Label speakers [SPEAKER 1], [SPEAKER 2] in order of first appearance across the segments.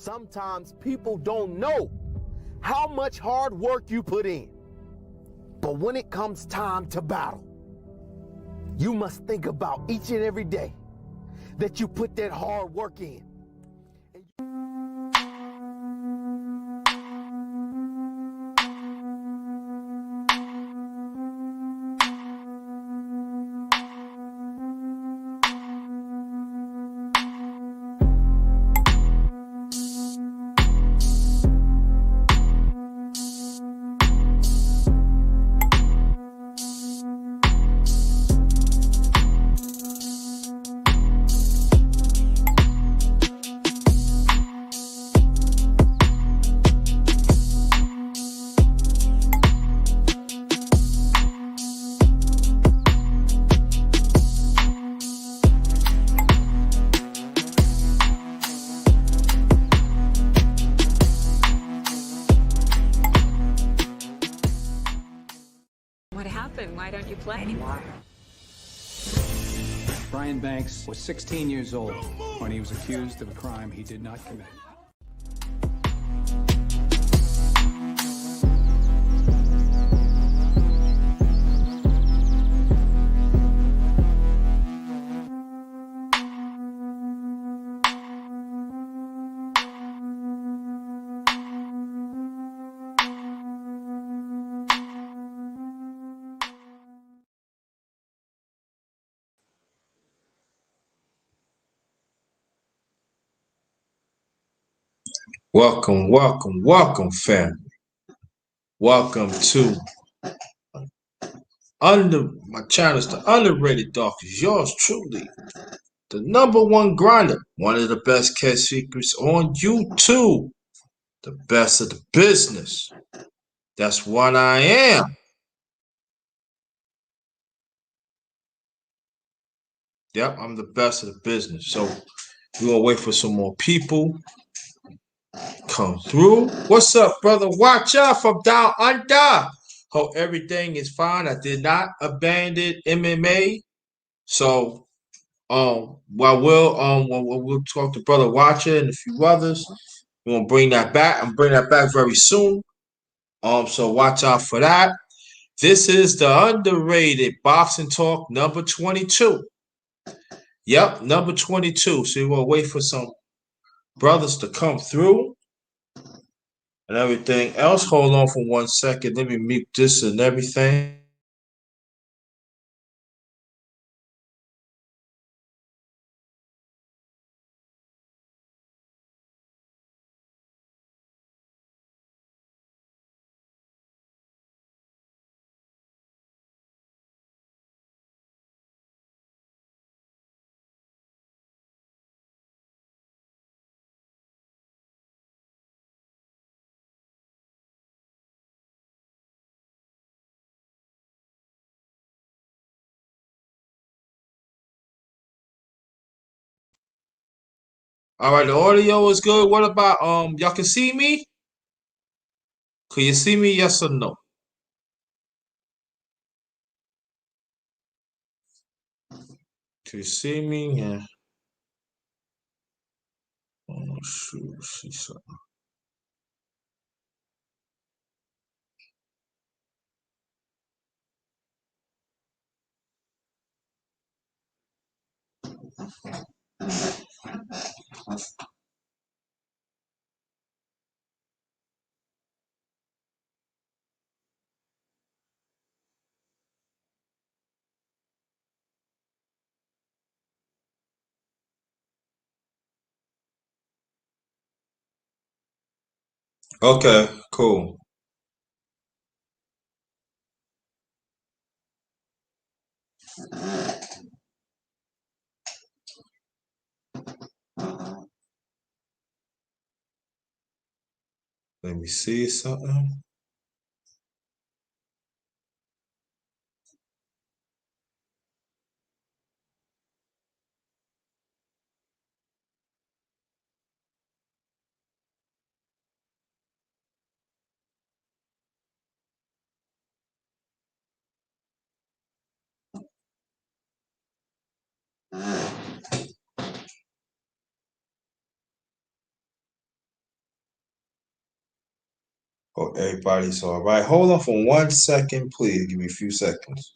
[SPEAKER 1] Sometimes people don't know how much hard work you put in. But when it comes time to battle, you must think about each and every day that you put that hard work in.
[SPEAKER 2] What happened? Why don't you play anymore?
[SPEAKER 3] Brian Banks was 16 years old when he was accused of a crime he did not commit.
[SPEAKER 4] Welcome, welcome, welcome, family. Welcome to my channel is the Underrated Doctors. Yours truly, the #1 grinder, one of the best kept secrets on YouTube, the best of the business. That's what I am. Yep, I'm the best of the business. So we're gonna wait for some more people come through. What's up, brother? Watch out from down under. Hope everything is fine. I did not abandon MMA. So we'll talk to Brother Watcher and a few others. We're gonna bring that back. I'm bringing that back very soon. So watch out for that. This is the Underrated Boxing Talk number 22. Yep, number 22. So we're gonna wait for some brothers to come through and everything else. Hold on for 1 second. Let me mute this and everything. All right, the audio is good. What about y'all can see me? Can you see me? Yes or no? Can you see me? Yeah. Oh shoot, see something. Okay, cool. Let me see something. Oh, everybody's all right. Hold on for 1 second, please. Give me a few seconds.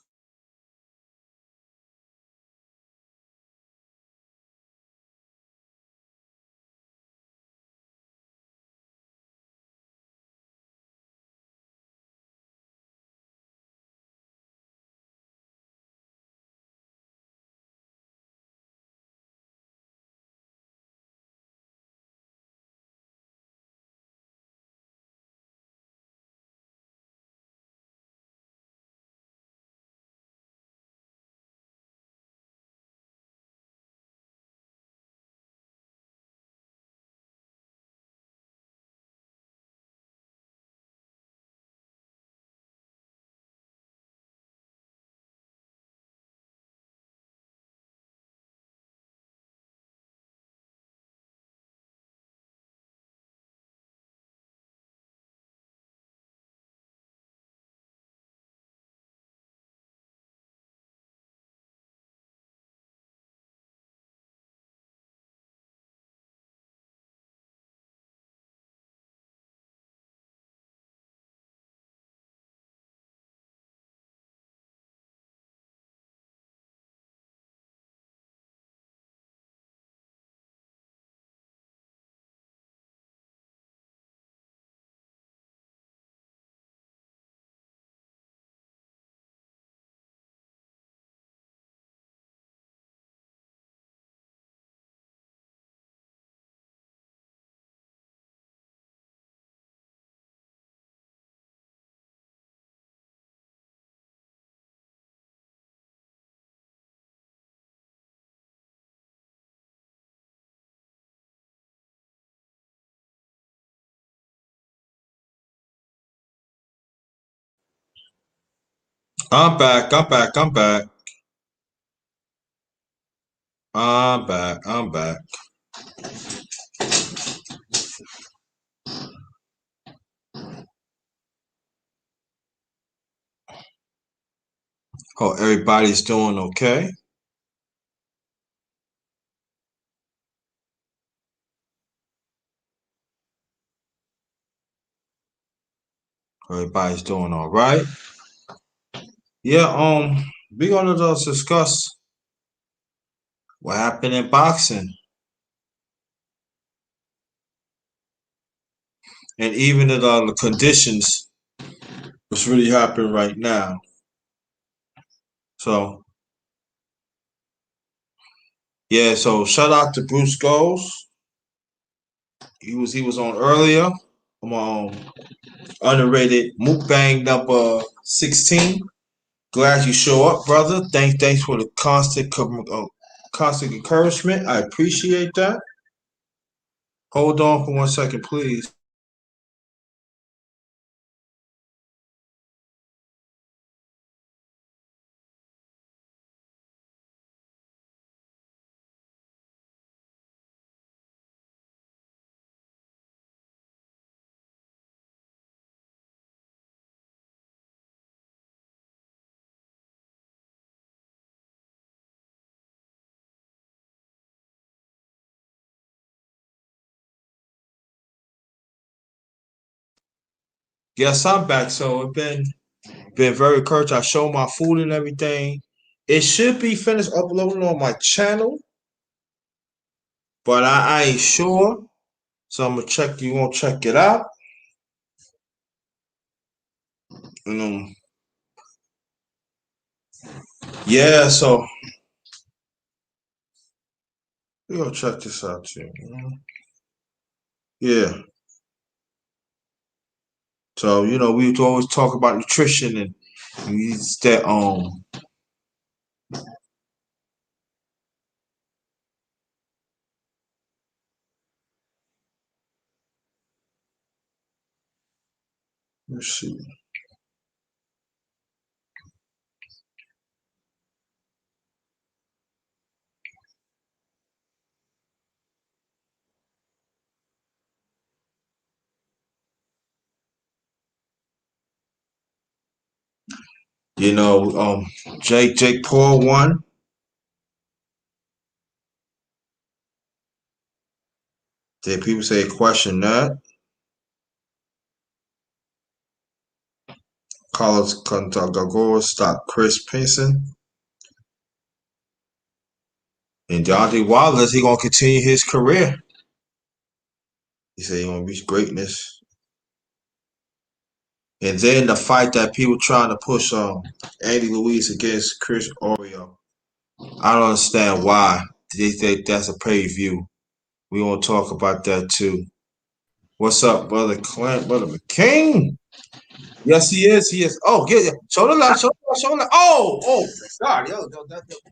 [SPEAKER 4] I'm back. I'm back. I'm back. I'm back. I'm back. Hope everybody's doing okay. Everybody's doing all right. Yeah, we're gonna just discuss what happened in boxing and even the conditions what's really happening right now. So yeah, so shout out to Bruce Goes. He was on earlier. I'm on Underrated Mukbang number 16. Glad you show up, brother. Thanks for the constant encouragement. I appreciate that. Hold on for 1 second, please. Yes, I'm back. So it's been very encouraged. I show my food and everything. It should be finished uploading on my channel, but I ain't sure. So I'm gonna check. You gonna check it out? And yeah. So we gonna check this out too. Yeah. So we always talk about nutrition and it's that let's see. Jake Paul won. Then people say question that. Carlos Contagagor stopped Chris Pinson. And Deontay Wilder, he gonna continue his career. He said he gonna reach greatness. And then the fight that people trying to push on Andy Ruiz against Chris Oreo. I don't understand why they think that's a pay-per-view. We gonna talk about that too. What's up, brother Clint, brother McCain? Yes, he is. He is. Oh, yeah. Show the left. Show the left. Show the left. Oh, God. Yo,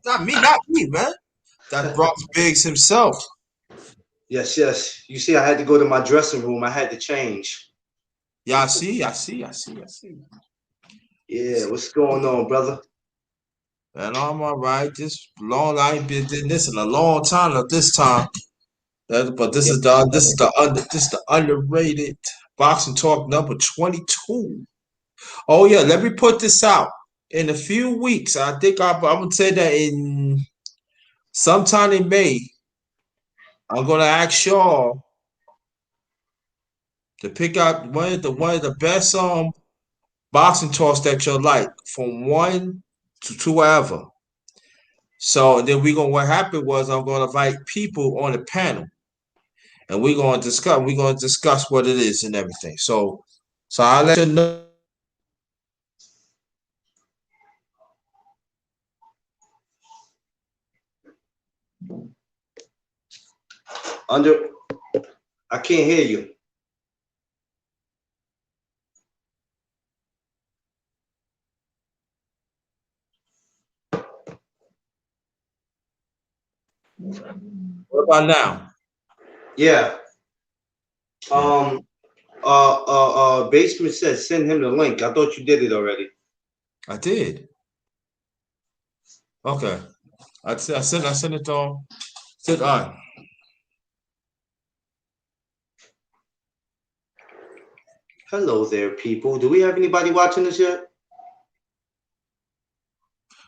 [SPEAKER 4] not me, man. That's Bronx Biggs himself.
[SPEAKER 5] Yes, yes. You see, I had to go to my dressing room. I had to change.
[SPEAKER 4] Yeah, I see.
[SPEAKER 5] Yeah, what's going on, brother?
[SPEAKER 4] And I'm all right. I ain't been doing this in a long time at this time. But this is the underrated boxing talk number 22. Oh yeah, let me put this out. In a few weeks, I think I'm gonna say that in sometime in May, I'm gonna ask y'all to pick out one of the best boxing talks that you like from 1 to 2 ever. So then what happened was I'm gonna invite people on the panel, and we're gonna discuss what it is and everything. So I'll let you know.
[SPEAKER 5] I can't hear you.
[SPEAKER 4] What about now?
[SPEAKER 5] Yeah. Basement said send him the link. I thought you did it already.
[SPEAKER 4] I did. Okay. I sent it on. Said all right.
[SPEAKER 5] Hello there, people. Do we have anybody watching this yet?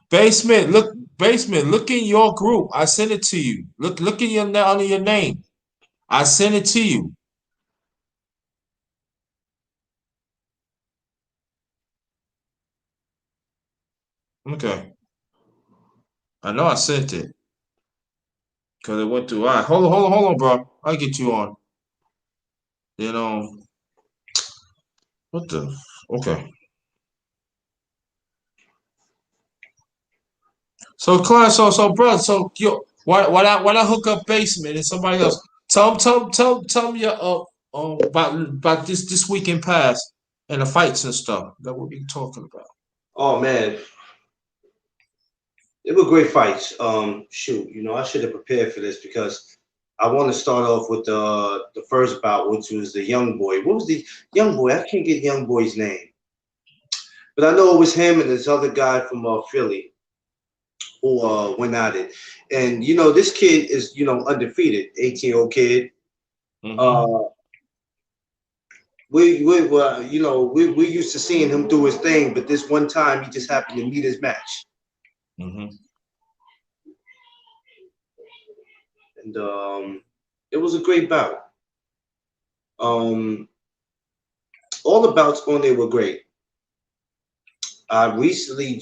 [SPEAKER 4] Basement, look in your group. I sent it to you. Look in under your name. I sent it to you. Okay. I know I sent it. Because it went through. All right. Hold on, bro. I'll get you on. You know. What the? Okay. So, Clint, bro, why I hook up Basement and somebody else? Tell me about this weekend past and the fights and stuff that we'll be talking about.
[SPEAKER 5] Oh man, they were great fights. Shoot, I should have prepared for this because I want to start off with the first bout, which was the young boy. What was the young boy? I can't get young boy's name, but I know it was him and this other guy from Philly who went at it. And this kid is undefeated, 18-year-old kid.
[SPEAKER 4] Mm-hmm.
[SPEAKER 5] We're used to seeing him do his thing, but this one time he just happened to meet his match.
[SPEAKER 4] Mm-hmm.
[SPEAKER 5] And it was a great bout. All the bouts on there were great. I recently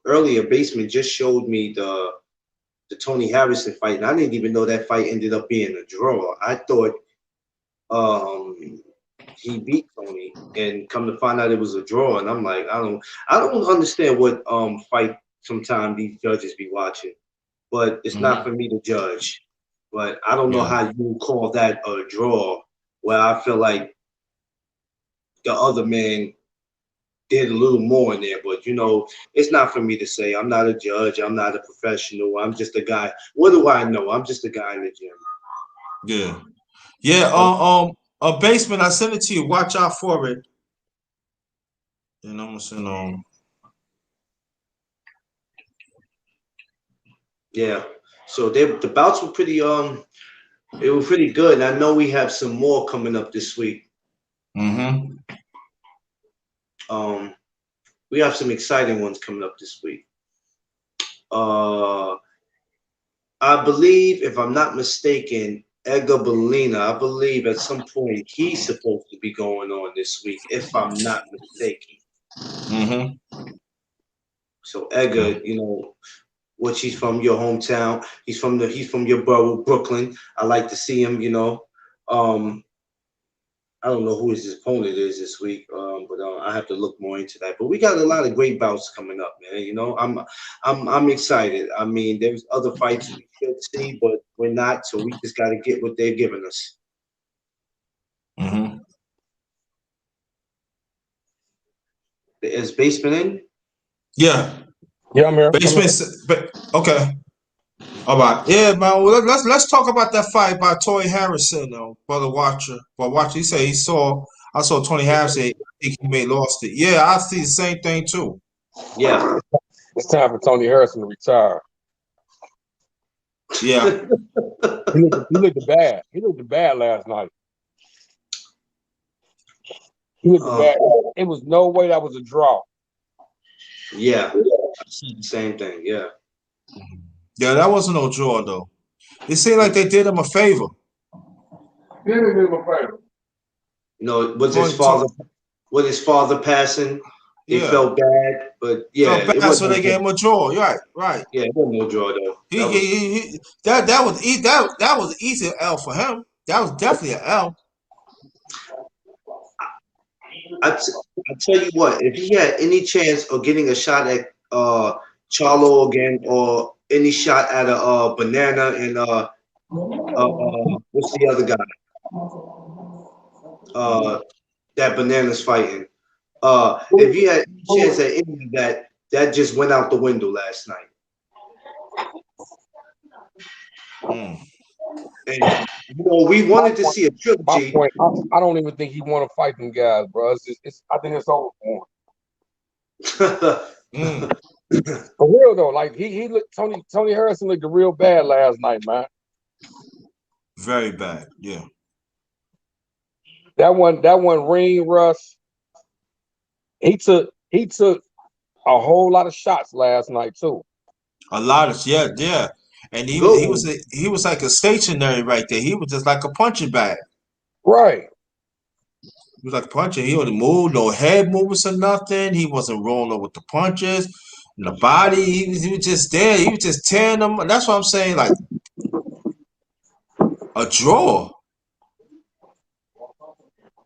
[SPEAKER 5] earlier Basement just showed me the Tony Harrison fight, and I didn't even know that fight ended up being a draw. I thought he beat Tony, and come to find out it was a draw. And I'm like, I don't understand what fight sometimes these judges be watching, but it's not for me to judge. But I don't know how you call that a draw, where I feel like the other man did a little more in there. But it's not for me to say. I'm not a judge. I'm not a professional. I'm just a guy. What do I know? I'm just a guy in the gym.
[SPEAKER 4] Yeah. Basement, I sent it to you. Watch out for it. And I'm gonna send on.
[SPEAKER 5] Yeah. So the bouts were pretty they were pretty good. And I know we have some more coming up this week.
[SPEAKER 4] Mm-hmm.
[SPEAKER 5] We have some exciting ones coming up this week. I believe, if I'm not mistaken, Edgar Belina, I believe at some point he's supposed to be going on this week, if I'm not mistaken.
[SPEAKER 4] Mm-hmm.
[SPEAKER 5] So Edgar, you know, which he's from your hometown. He's from your borough, Brooklyn. I like to see him. You know, I don't know who his opponent is this week, but I have to look more into that. But we got a lot of great bouts coming up, man. You know, I'm excited. I mean, there's other fights we should see, but we're not. So we just got to get what they're giving us.
[SPEAKER 4] Mm-hmm.
[SPEAKER 5] Is Basement in?
[SPEAKER 4] Yeah.
[SPEAKER 6] Yeah, I'm here.
[SPEAKER 4] Basement. Okay. All right. Yeah, man. Well, let's talk about that fight by Toy Harrison, though, brother Watcher. But Watcher, he said he saw. I saw Tony Harrison. I think he may lost it. Yeah, I see the same thing too.
[SPEAKER 5] Yeah.
[SPEAKER 6] It's time for Tony Harrison to retire.
[SPEAKER 4] Yeah.
[SPEAKER 6] He looked bad. He looked bad last night. He looked bad. It was no way that was a draw.
[SPEAKER 5] Yeah. I see the same thing. Yeah.
[SPEAKER 4] Yeah, that wasn't no draw though. It seemed like they did him a favor.
[SPEAKER 6] He did him a favor.
[SPEAKER 5] You know, with his father passing, they
[SPEAKER 4] Yeah.
[SPEAKER 5] felt bad, but yeah,
[SPEAKER 4] Felt bad,
[SPEAKER 5] it wasn't
[SPEAKER 4] so they gave him a draw. Right.
[SPEAKER 5] Yeah, it wasn't no draw though.
[SPEAKER 4] That was an easy L for him. That was definitely an L.
[SPEAKER 5] I tell you what, if he had any chance of getting a shot at Charlo again, or any shot at a Banana and what's the other guy? That Banana's fighting. If he had a chance at any of that, that just went out the window last night. And you know, we wanted to see a trilogy.
[SPEAKER 6] My point, I don't even think he want to fight them guys, bro. I think it's over for him. For real though, like he looked. Tony Harrison looked real bad last night, man.
[SPEAKER 4] Very bad. Yeah.
[SPEAKER 6] That one ring rust. He took a whole lot of shots last night too.
[SPEAKER 4] A lot of yeah. And he was like a stationary right there. He was just like a punching bag.
[SPEAKER 6] Right.
[SPEAKER 4] He was like punching. He didn't move, no head movements or nothing. He wasn't rolling with the punches. And the body, he was just there. He was just tearing them. That's what I'm saying. Like a draw.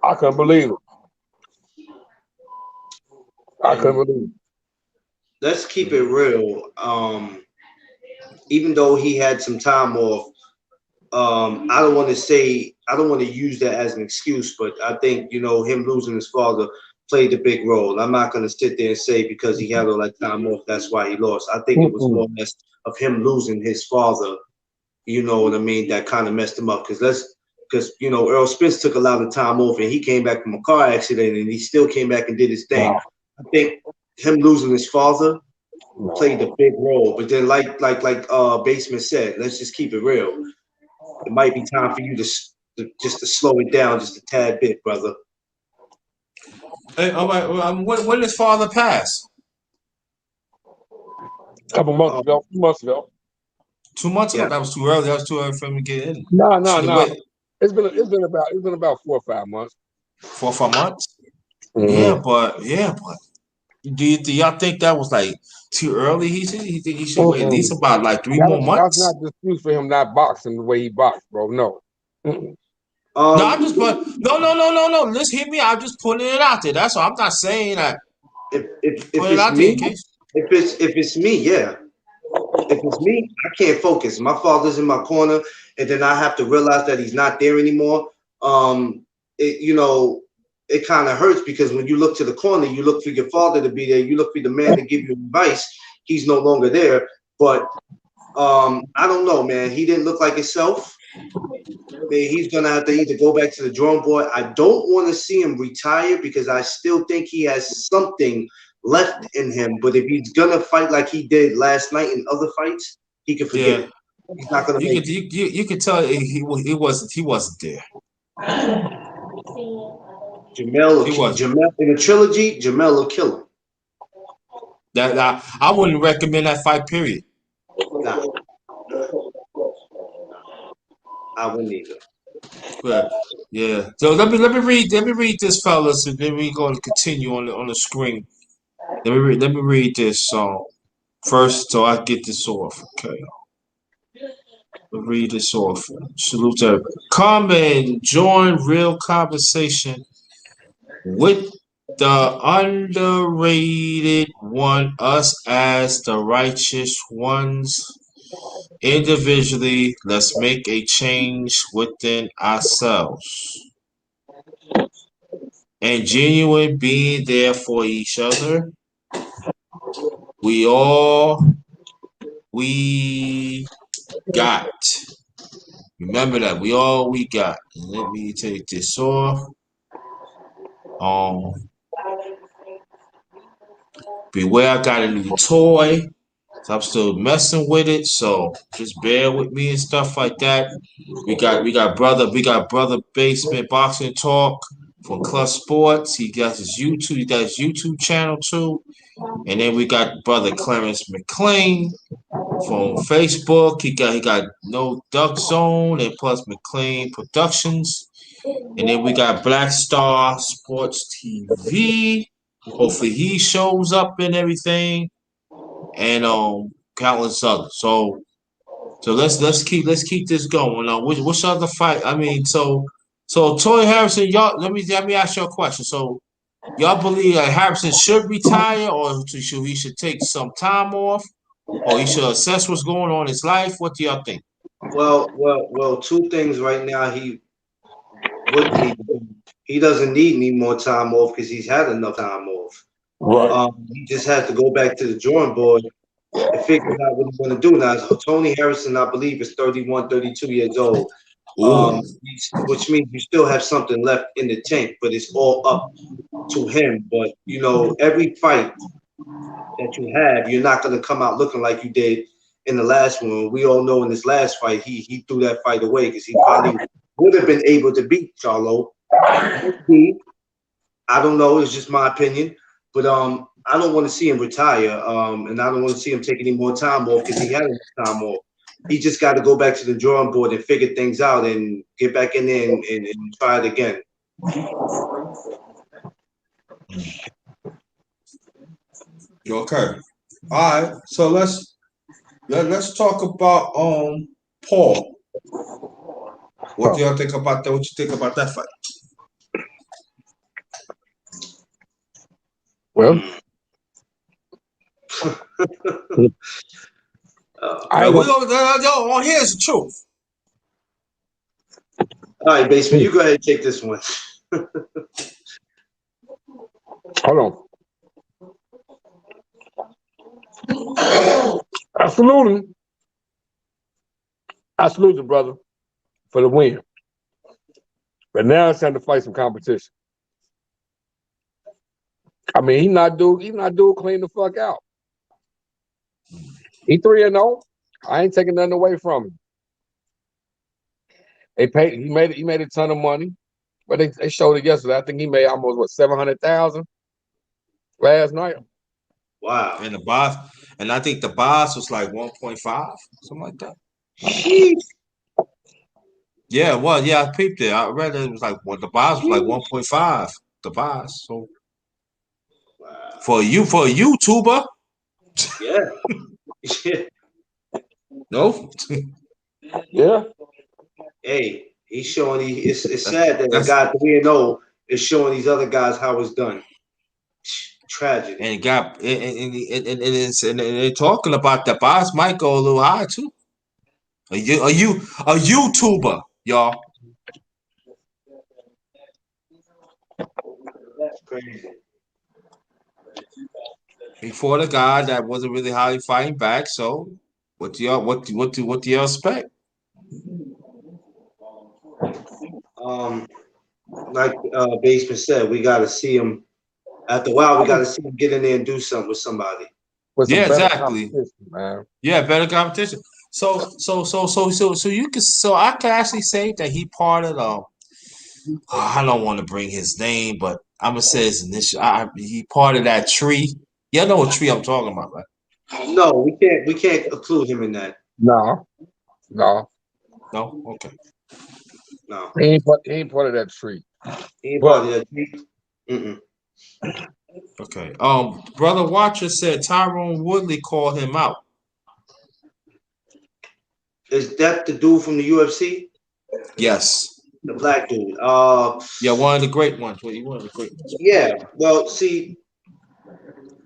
[SPEAKER 6] I couldn't believe it. I couldn't believe it.
[SPEAKER 5] Let's keep it real. Even though he had some time off, I don't want to use that as an excuse, but I think, you know, him losing his father played a big role. I'm not going to sit there and say because he had all that time off, that's why he lost. I think it was more or less of him losing his father, you know what I mean, that kind of messed him up. Because you know, Earl Spence took a lot of time off and he came back from a car accident and he still came back and did his thing. Wow. I think him losing his father played a big role. But then like Basement said, let's just keep it real. It might be time for you to slow it down just a tad bit, brother.
[SPEAKER 4] Hey, all right. When did his father pass?
[SPEAKER 6] A couple months ago. 2 months ago.
[SPEAKER 4] 2 months ago. That was too early. That was too early for him to get in.
[SPEAKER 6] No. It's been about 4 or 5 months.
[SPEAKER 4] 4 or 5 months.
[SPEAKER 6] Mm-hmm.
[SPEAKER 4] Yeah, but do y'all think that was like too early? He think he should wait at least about like 3 more months.
[SPEAKER 6] That's not the excuse for him not boxing the way he boxed, bro. No.
[SPEAKER 4] No, I'm just no. Let's hear me. I'm just putting it out there. That's all. I'm not saying that.
[SPEAKER 5] If it's me, yeah. If it's me, I can't focus. My father's in my corner, and then I have to realize that he's not there anymore. You know, it kind of hurts because when you look to the corner, you look for your father to be there. You look for the man to give you advice. He's no longer there. But I don't know, man. He didn't look like himself. He's gonna have to either go back to the drawing board. I don't want to see him retire because I still think he has something left in him. But if he's gonna fight like he did last night in other fights, he can forget it. He's not gonna make it.
[SPEAKER 4] You can tell he wasn't there.
[SPEAKER 5] Jamel in the trilogy, Jamel will kill him.
[SPEAKER 4] I wouldn't recommend that fight. Period.
[SPEAKER 5] Nah. I wouldn't either.
[SPEAKER 4] But yeah. So let me read this, fellas, and then we're going to continue on the screen. Let me read this first, so I get this off. Okay. Read this off. Salute to everybody. Come and join real conversation with the underrated one, us as the righteous ones. Individually, let's make a change within ourselves. And genuine being there for each other. We got. Remember that we all we got. Let me take this off. Beware, I got a new toy. So I'm still messing with it. So just bear with me and stuff like that. We got brother Basement Boxing Talk from Club Sports. He got his YouTube channel too. And then we got brother Clarence McLean from Facebook. He got No Duck Zone and plus McLean Productions. And then we got Black Star Sports TV. Hopefully he shows up and everything. And countless others. So let's keep this going. Which other fight? I mean, so Toy Harrison, y'all. Let me ask you a question. So y'all believe that Harrison should retire, or he should take some time off, or he should assess what's going on in his life? What do y'all think?
[SPEAKER 5] Well. Two things right now. He doesn't need any more time off because he's had enough time off.
[SPEAKER 6] Right.
[SPEAKER 5] He just has to go back to the drawing board and figure out what he's going to do now. Tony Harrison, I believe, is 31, 32 years old. Which means you still have something left in the tank, but it's all up to him. But you know, every fight that you have, you're not going to come out looking like you did in the last one. We all know in this last fight, he threw that fight away because he probably would have been able to beat Charlo. I don't know. It's just my opinion, but I don't want to see him retire, and I don't want to see him take any more time off because he had enough time off. He just got to go back to the drawing board and figure things out and get back in there and try it again.
[SPEAKER 4] Okay. All right. So let's talk about Paul. What do y'all think about that? What you think about that fight?
[SPEAKER 6] Well,
[SPEAKER 4] Here's the truth.
[SPEAKER 5] All right, Basement, you go ahead and take this one.
[SPEAKER 6] hold on. I salute him, brother, for the win. But now it's time to fight some competition. I mean, he not do clean the fuck out. He 3-0. I ain't taking nothing away from him. He made a ton of money, but they showed it yesterday. I think he made almost $700,000 last night.
[SPEAKER 5] Wow.
[SPEAKER 4] And I think the boss was like 1.5, something like that.
[SPEAKER 5] Sheesh.
[SPEAKER 4] Yeah, well, yeah, I peeped it. I read it was like the boss was like 1.5. The boss. So
[SPEAKER 5] wow.
[SPEAKER 4] for a YouTuber.
[SPEAKER 5] Yeah.
[SPEAKER 4] No.
[SPEAKER 6] Yeah.
[SPEAKER 5] Hey, he's showing. It's sad that a guy 3-0 is showing these other guys how it's done. Tragedy.
[SPEAKER 4] And they're talking about the boss might go a little high too. A YouTuber, y'all.
[SPEAKER 5] That's crazy.
[SPEAKER 4] He fought a guy that wasn't really highly fighting back. So, what do y'all expect?
[SPEAKER 5] Like Basement said, we got to see him. After a while, we got to see him get in there and do something with somebody.
[SPEAKER 6] Yeah, exactly. Man.
[SPEAKER 4] Yeah, better competition. So I can actually say that he part of I don't want to bring his name, but I'm gonna say his initial. He part of that tree. You know what tree I'm talking about, right?
[SPEAKER 5] No, we can't include him in that.
[SPEAKER 6] No.
[SPEAKER 4] Okay.
[SPEAKER 5] No.
[SPEAKER 6] He ain't part of that tree.
[SPEAKER 5] He ain't part of that tree.
[SPEAKER 4] Okay. Brother Watcher said Tyrone Woodley called him out.
[SPEAKER 5] Is that the dude from the UFC?
[SPEAKER 4] Yes.
[SPEAKER 5] The black dude.
[SPEAKER 4] Yeah, one of the great ones. Well, one of the great ones.
[SPEAKER 5] Yeah. Well, see,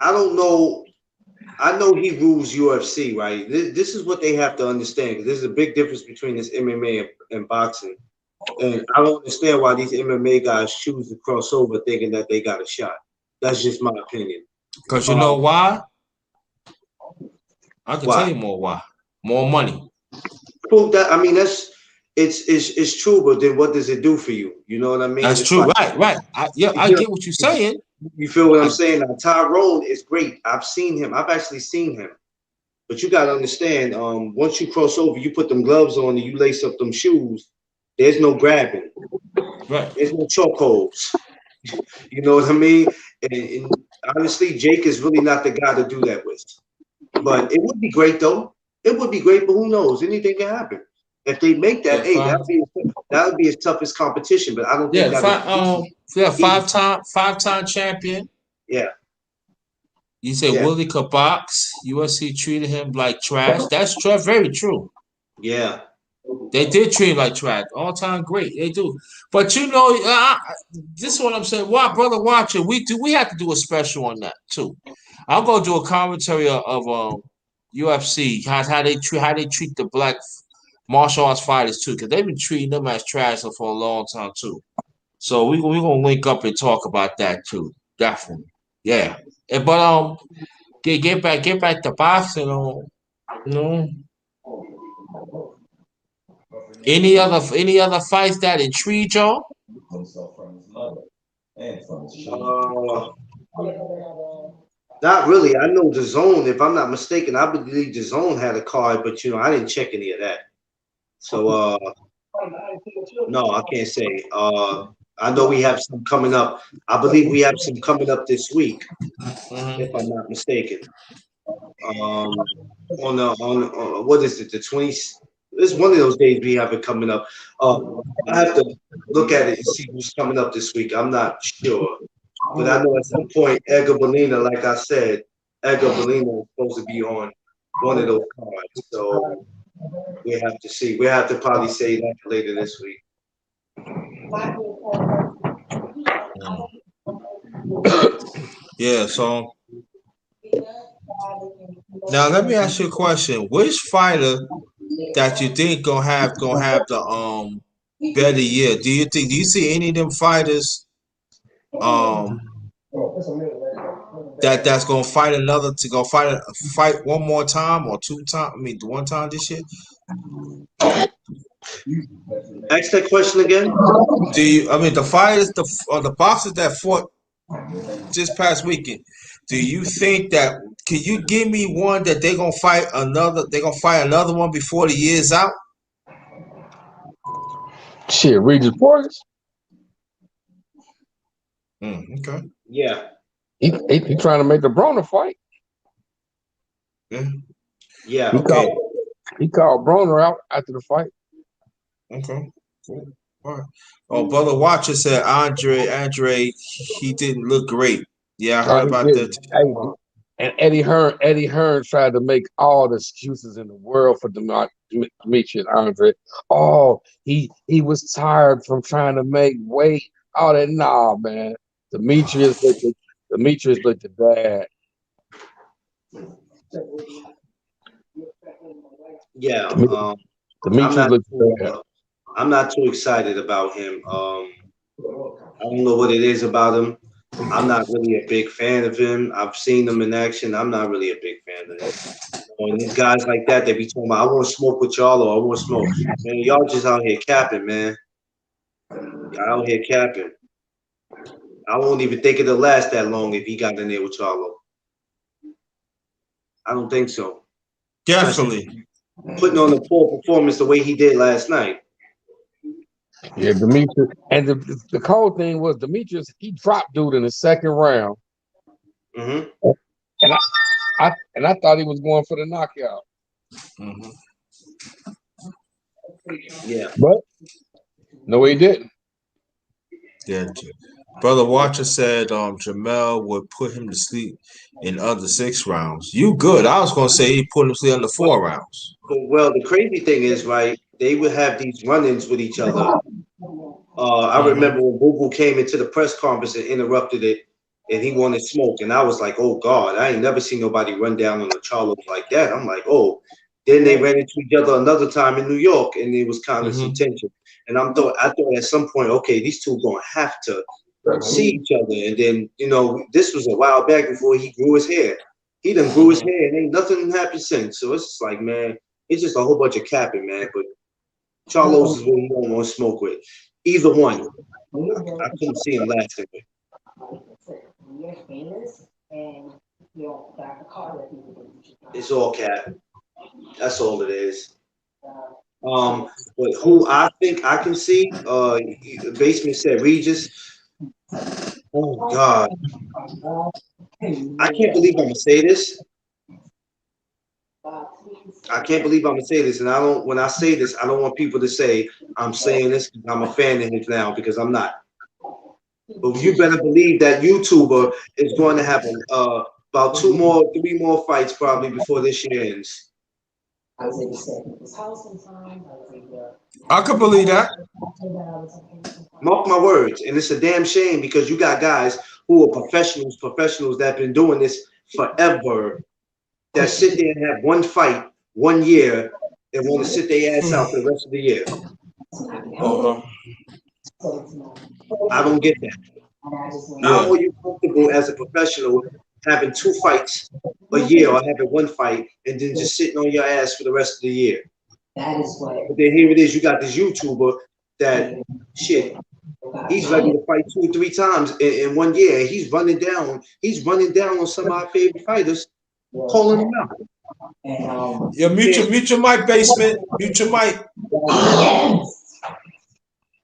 [SPEAKER 5] I don't know. I know he rules UFC, right? This is what they have to understand, because there's a big difference between this MMA and boxing. And I don't understand why these MMA guys choose to cross over thinking that they got a shot. That's just my opinion.
[SPEAKER 4] Because you know why? I can tell
[SPEAKER 5] Why?
[SPEAKER 4] you more why. More money.
[SPEAKER 5] Well, that, I mean, it's true, but then what does it do for you? You know what I mean?
[SPEAKER 4] That's
[SPEAKER 5] It's
[SPEAKER 4] true.
[SPEAKER 5] like,
[SPEAKER 4] Right. I get what you're saying.
[SPEAKER 5] you feel what I'm saying? Now, Tyrone is great. I've seen him. I've actually seen him. But you got to understand, once you cross over, you put them gloves on and you lace up them shoes, there's no grabbing.
[SPEAKER 4] Right.
[SPEAKER 5] There's no chokeholds. You know what I mean? And honestly, Jake is really not the guy to do that with. But it would be great, though. It would be great, but who knows? Anything can happen. If they make that, hey, that would be his toughest competition. But I don't think
[SPEAKER 4] five-time champion.
[SPEAKER 5] Yeah.
[SPEAKER 4] You said Willie could box. UFC treated him like trash. That's true. Very true.
[SPEAKER 5] Yeah.
[SPEAKER 4] They did treat him like trash. All time great. They do. But you know, this is what I'm saying. Why, brother, watching? We have to do a special on that too. I'm gonna do a commentary of UFC how they treat the black martial arts fighters too, because they've been treating them as trash for a long time too. So we gonna link up and talk about that too. Definitely. Yeah. But get back to boxing. You know, any other fights that intrigue y'all?
[SPEAKER 5] Not really. I know the Zone. If I'm not mistaken, I believe the Zone had a card, but I didn't check any of that. So no, I can't say. I know we have some coming up. I believe we have some coming up this week, if I'm not mistaken. On what is it? The 20th. It's one of those days we have it coming up. I have to look at it and see who's coming up this week. I'm not sure, but I know at some point Edgar Belina, like I said, Edgar Belina is supposed to be on one of those cards. So we have to see. We have to probably say that later this week.
[SPEAKER 4] Yeah. So now let me ask you a question. Which fighter that you think gonna have the better year? Do you see any of them fighters that's gonna fight fight one more time or two time? I mean, one time this year.
[SPEAKER 5] Ask that question again.
[SPEAKER 4] Do you? I mean, the fighters, the boxers that fought this past weekend. Do you think that? Can you give me one that they're gonna fight another? They're gonna fight another one before the year's out.
[SPEAKER 6] Shit, Regis Portis.
[SPEAKER 4] Okay.
[SPEAKER 5] Yeah.
[SPEAKER 6] He trying to make the Broner fight.
[SPEAKER 4] Yeah.
[SPEAKER 5] Yeah. Okay.
[SPEAKER 6] He called Broner out after the fight.
[SPEAKER 4] Okay. Cool. All right. Oh, brother Watcher said Andre, he didn't look great. Yeah, I heard about that.
[SPEAKER 6] And Eddie Hearn tried to make all the excuses in the world for Demetrius Andre. Oh, he was tired from trying to make weight. All that, nah, man. Demetrius looked bad.
[SPEAKER 5] Yeah.
[SPEAKER 6] Demetrius looked bad.
[SPEAKER 5] I'm not too excited about him. I don't know what it is about him. I'm not really a big fan of him. I've seen him in action. I'm not really a big fan of him. And these guys like that, they be talking about, I want to smoke with y'all, or I want to smoke. Man, y'all just out here capping, man. Y'all out here capping. I won't even think it'll last that long if he got in there with y'all. I don't think so.
[SPEAKER 4] Definitely.
[SPEAKER 5] Putting on a poor performance the way he did last night.
[SPEAKER 6] Yeah, Demetrius. And the cold thing was Demetrius, he dropped dude in the second round.
[SPEAKER 5] Mm-hmm.
[SPEAKER 6] And I thought he was going for the knockout.
[SPEAKER 4] Mm-hmm.
[SPEAKER 5] Yeah.
[SPEAKER 6] But no, he didn't.
[SPEAKER 4] Yeah. Brother Watcher said Jamel would put him to sleep in under 6 rounds. You good. I was gonna say he put him to sleep under 4 rounds.
[SPEAKER 5] Well, the crazy thing is, right? They would have these run-ins with each other. I remember when Boo Boo came into the press conference and interrupted it, and he wanted smoke, and I was like, "Oh God, I ain't never seen nobody run down on the Charlos like that." I'm like, "Oh." Then they ran into each other another time in New York, and it was kind of some tension. And I thought at some point, okay, these two gonna have to see each other. And then this was a while back before he grew his hair. He done grew his hair, and ain't nothing happened since. So it's just like, man, it's just a whole bunch of capping, man. But Charlos is what he don't want to smoke with. Either one. I couldn't see him lasting with. It's all cap. That's all it is. But who I think I can see, Basement said Regis. Oh God. I can't believe I'm gonna say this. I can't believe I'm gonna say this, and when I say this, I don't want people to say I'm saying this because I'm a fan of his now, because I'm not. But you better believe that YouTuber is going to have about 3 more fights probably before this year ends.
[SPEAKER 4] I could believe that.
[SPEAKER 5] Mark my words, and it's a damn shame because you got guys who are professionals that have been doing this forever, that sit there and have one fight 1 year and want to sit their ass out for the rest of the year. I don't get that. How are you comfortable as a professional having 2 fights a year or having 1 fight and then just sitting on your ass for the rest of the year? But then here it is, you got this YouTuber that he's ready to fight 2 or 3 times in 1 year. He's running down on some of our favorite fighters, calling them out.
[SPEAKER 4] Yeah, mute your mic, Basement. Mute your mic.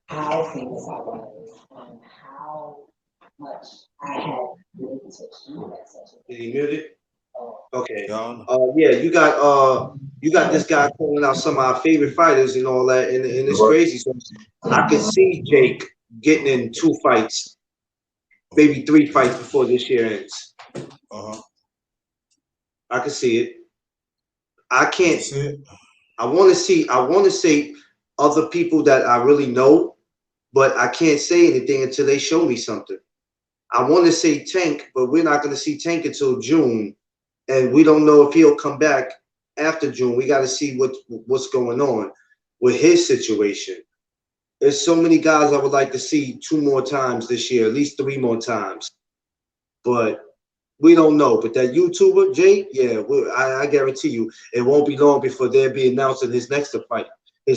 [SPEAKER 7] How famous I was and how much I had been able to achieve at such a
[SPEAKER 5] Did he mute it? Okay.
[SPEAKER 4] Yeah,
[SPEAKER 5] you got this guy calling out some of our favorite fighters and all that, and it's crazy. So I could see Jake getting in 2 fights, maybe 3 fights before this year ends. I can see it. I can't. I want to say other people that I really know, but I can't say anything until they show me something. I want to say Tank, but we're not going to see Tank until June, and we don't know if he'll come back after June. We got to see what's going on with his situation. There's so many guys I would like to see 2 more times this year, at least 3 more times, but we don't know. But that YouTuber, Jay, yeah, I guarantee you, it won't be long before they'll be announcing his next fight. I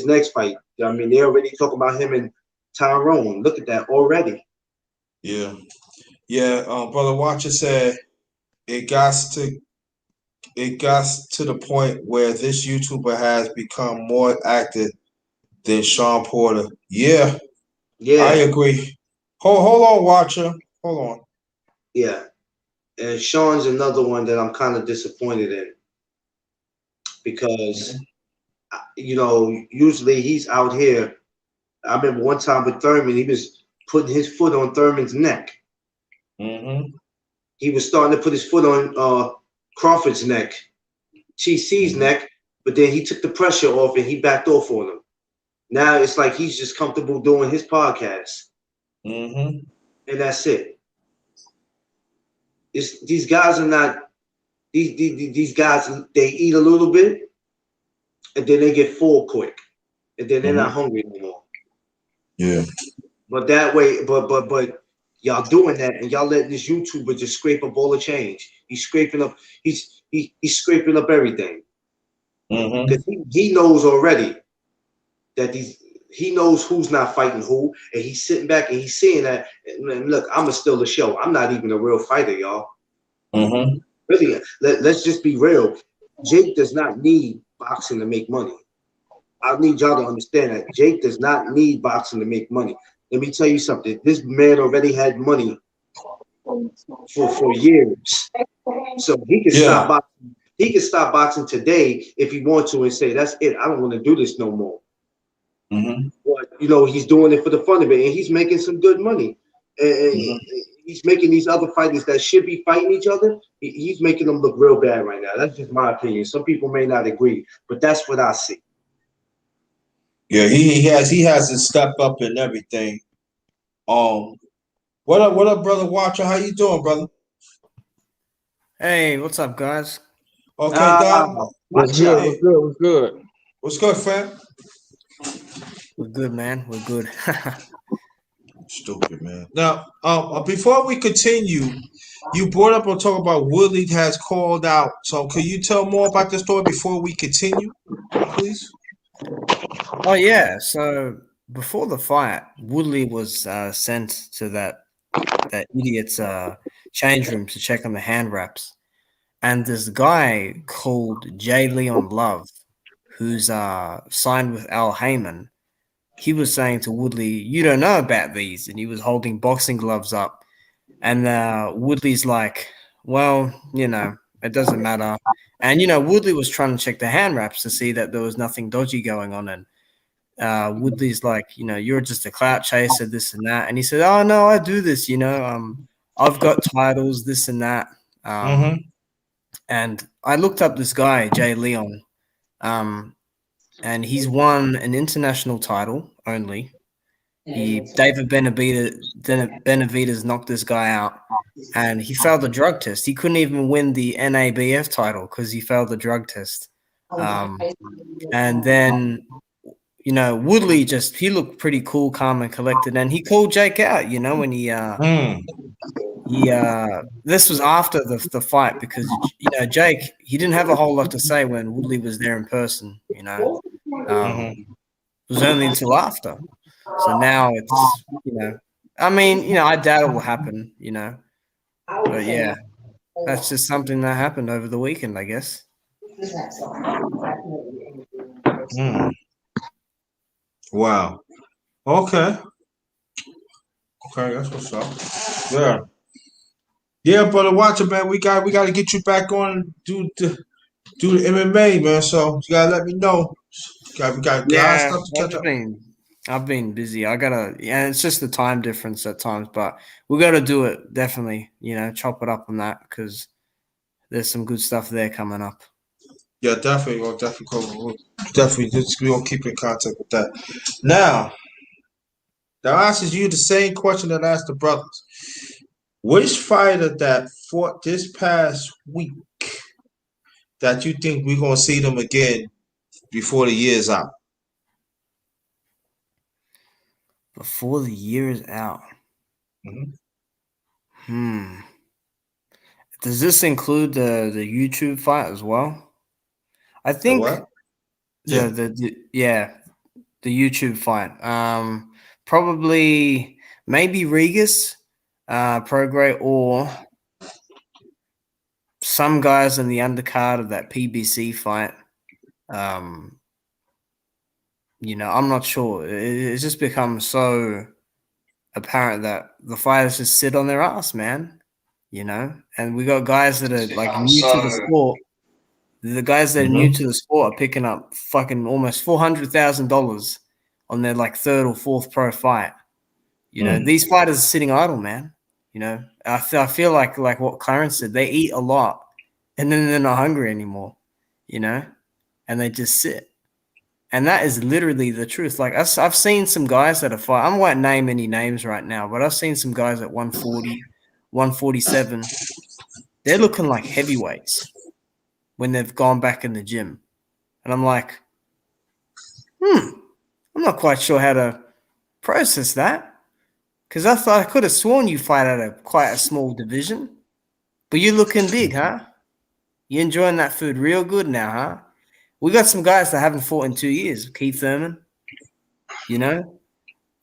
[SPEAKER 5] mean, they're already talking about him and Tyrone. Look at that already.
[SPEAKER 4] Yeah. Brother Watcher said it got to the point where this YouTuber has become more active than Sean Porter. Yeah, I agree. Hold on, Watcher. Hold on.
[SPEAKER 5] Yeah. And Sean's another one that I'm kind of disappointed in, because, usually he's out here. I remember one time with Thurman, he was putting his foot on Thurman's neck. He was starting to put his foot on Crawford's neck, TC's neck, but then he took the pressure off and he backed off on him. Now it's like he's just comfortable doing his podcast. And that's it. These guys are not, these guys, they eat a little bit and then they get full quick and then they're not hungry no more.
[SPEAKER 4] Yeah.
[SPEAKER 5] But that way, but y'all doing that and y'all letting this YouTuber just scrape up all the change. He's scraping up everything. Because he knows already that he knows who's not fighting who, and he's sitting back and he's seeing that. And look, I'm still the show. I'm not even a real fighter, y'all. Really, let's just be real. Jake does not need boxing to make money. I need y'all to understand that Jake does not need boxing to make money. Let me tell you something. This man already had money for years, so he can stop boxing. He can stop boxing today if he wants to and say, "That's it. I don't want to do this no more." But he's doing it for the fun of it, and he's making some good money. And he's making these other fighters that should be fighting each other. He's making them look real bad right now. That's just my opinion. Some people may not agree, but that's what I see.
[SPEAKER 4] Yeah, he has to step up and everything. What up, brother Watcher? How you doing, brother?
[SPEAKER 8] Hey, what's up, guys?
[SPEAKER 4] Okay, Doc.
[SPEAKER 6] What's
[SPEAKER 5] Watch
[SPEAKER 6] good?
[SPEAKER 5] out.
[SPEAKER 6] What's good? What's good?
[SPEAKER 4] What's good, fam?
[SPEAKER 8] We're good, man. We're good.
[SPEAKER 4] Stupid, man. Now, before we continue, you brought up or talk about Woodley has called out. So, could you tell more about the story before we continue, please?
[SPEAKER 8] Oh yeah. So before the fight, Woodley was sent to that idiot's change room to check on the hand wraps, and this guy called J. Leon Love, who's signed with Al Heyman, he was saying to Woodley, "You don't know about these," and he was holding boxing gloves up, and Woodley's like, "Well, it doesn't matter." And Woodley was trying to check the hand wraps to see that there was nothing dodgy going on, and Woodley's like, "You're just a clout chaser, this and that," and he said, "Oh no, I do this, I've got titles, this and that." And I looked up this guy, Jay Leon, and he's won an international title only. David Benavidez knocked this guy out, and he failed the drug test. He couldn't even win the NABF title because he failed the drug test. And then, Woodley he looked pretty cool, calm, and collected, and he called Jake out. When this was after the fight because Jake, he didn't have a whole lot to say when Woodley was there in person. It was only until after. So now it's I doubt it will happen. But yeah, that's just something that happened over the weekend, I guess.
[SPEAKER 4] Wow. Okay, that's what's up. Yeah. Yeah, brother Watcher, man, we got to get you back on and do the MMA, man. So you gotta let me know. We got
[SPEAKER 8] Yeah,
[SPEAKER 4] stuff to catch up.
[SPEAKER 8] I've been busy. It's just the time difference at times, but we got to do it definitely. Chop it up on that because there's some good stuff there coming up.
[SPEAKER 4] Yeah, definitely. We'll keep in contact with that. Now, that answers you the same question that I asked the brothers. Which fighter that fought this past week that you think we're gonna see them again before the year's out?
[SPEAKER 8] Before the year is out. Does this include the YouTube fight as well? I think the YouTube fight. Probably maybe Regis, Prograis, or some guys in the undercard of that PBC fight. I'm not sure. It's just become so apparent that the fighters just sit on their ass, man. And we got guys that are like new to the sport. The guys that are new to the sport are picking up fucking almost $400,000 on their like third or fourth pro fight. These fighters are sitting idle, man. I feel like what Clarence said, they eat a lot and then they're not hungry anymore, and they just sit. And that is literally the truth. Like I've seen some guys that are fight. I won't name any names right now, but I've seen some guys at 140, 147. They're looking like heavyweights when they've gone back in the gym. And I'm like, I'm not quite sure how to process that. Because I thought I could have sworn you fight at quite a small division. But you're looking big, huh? You enjoying that food real good now, huh? We got some guys that haven't fought in 2 years. Keith Thurman,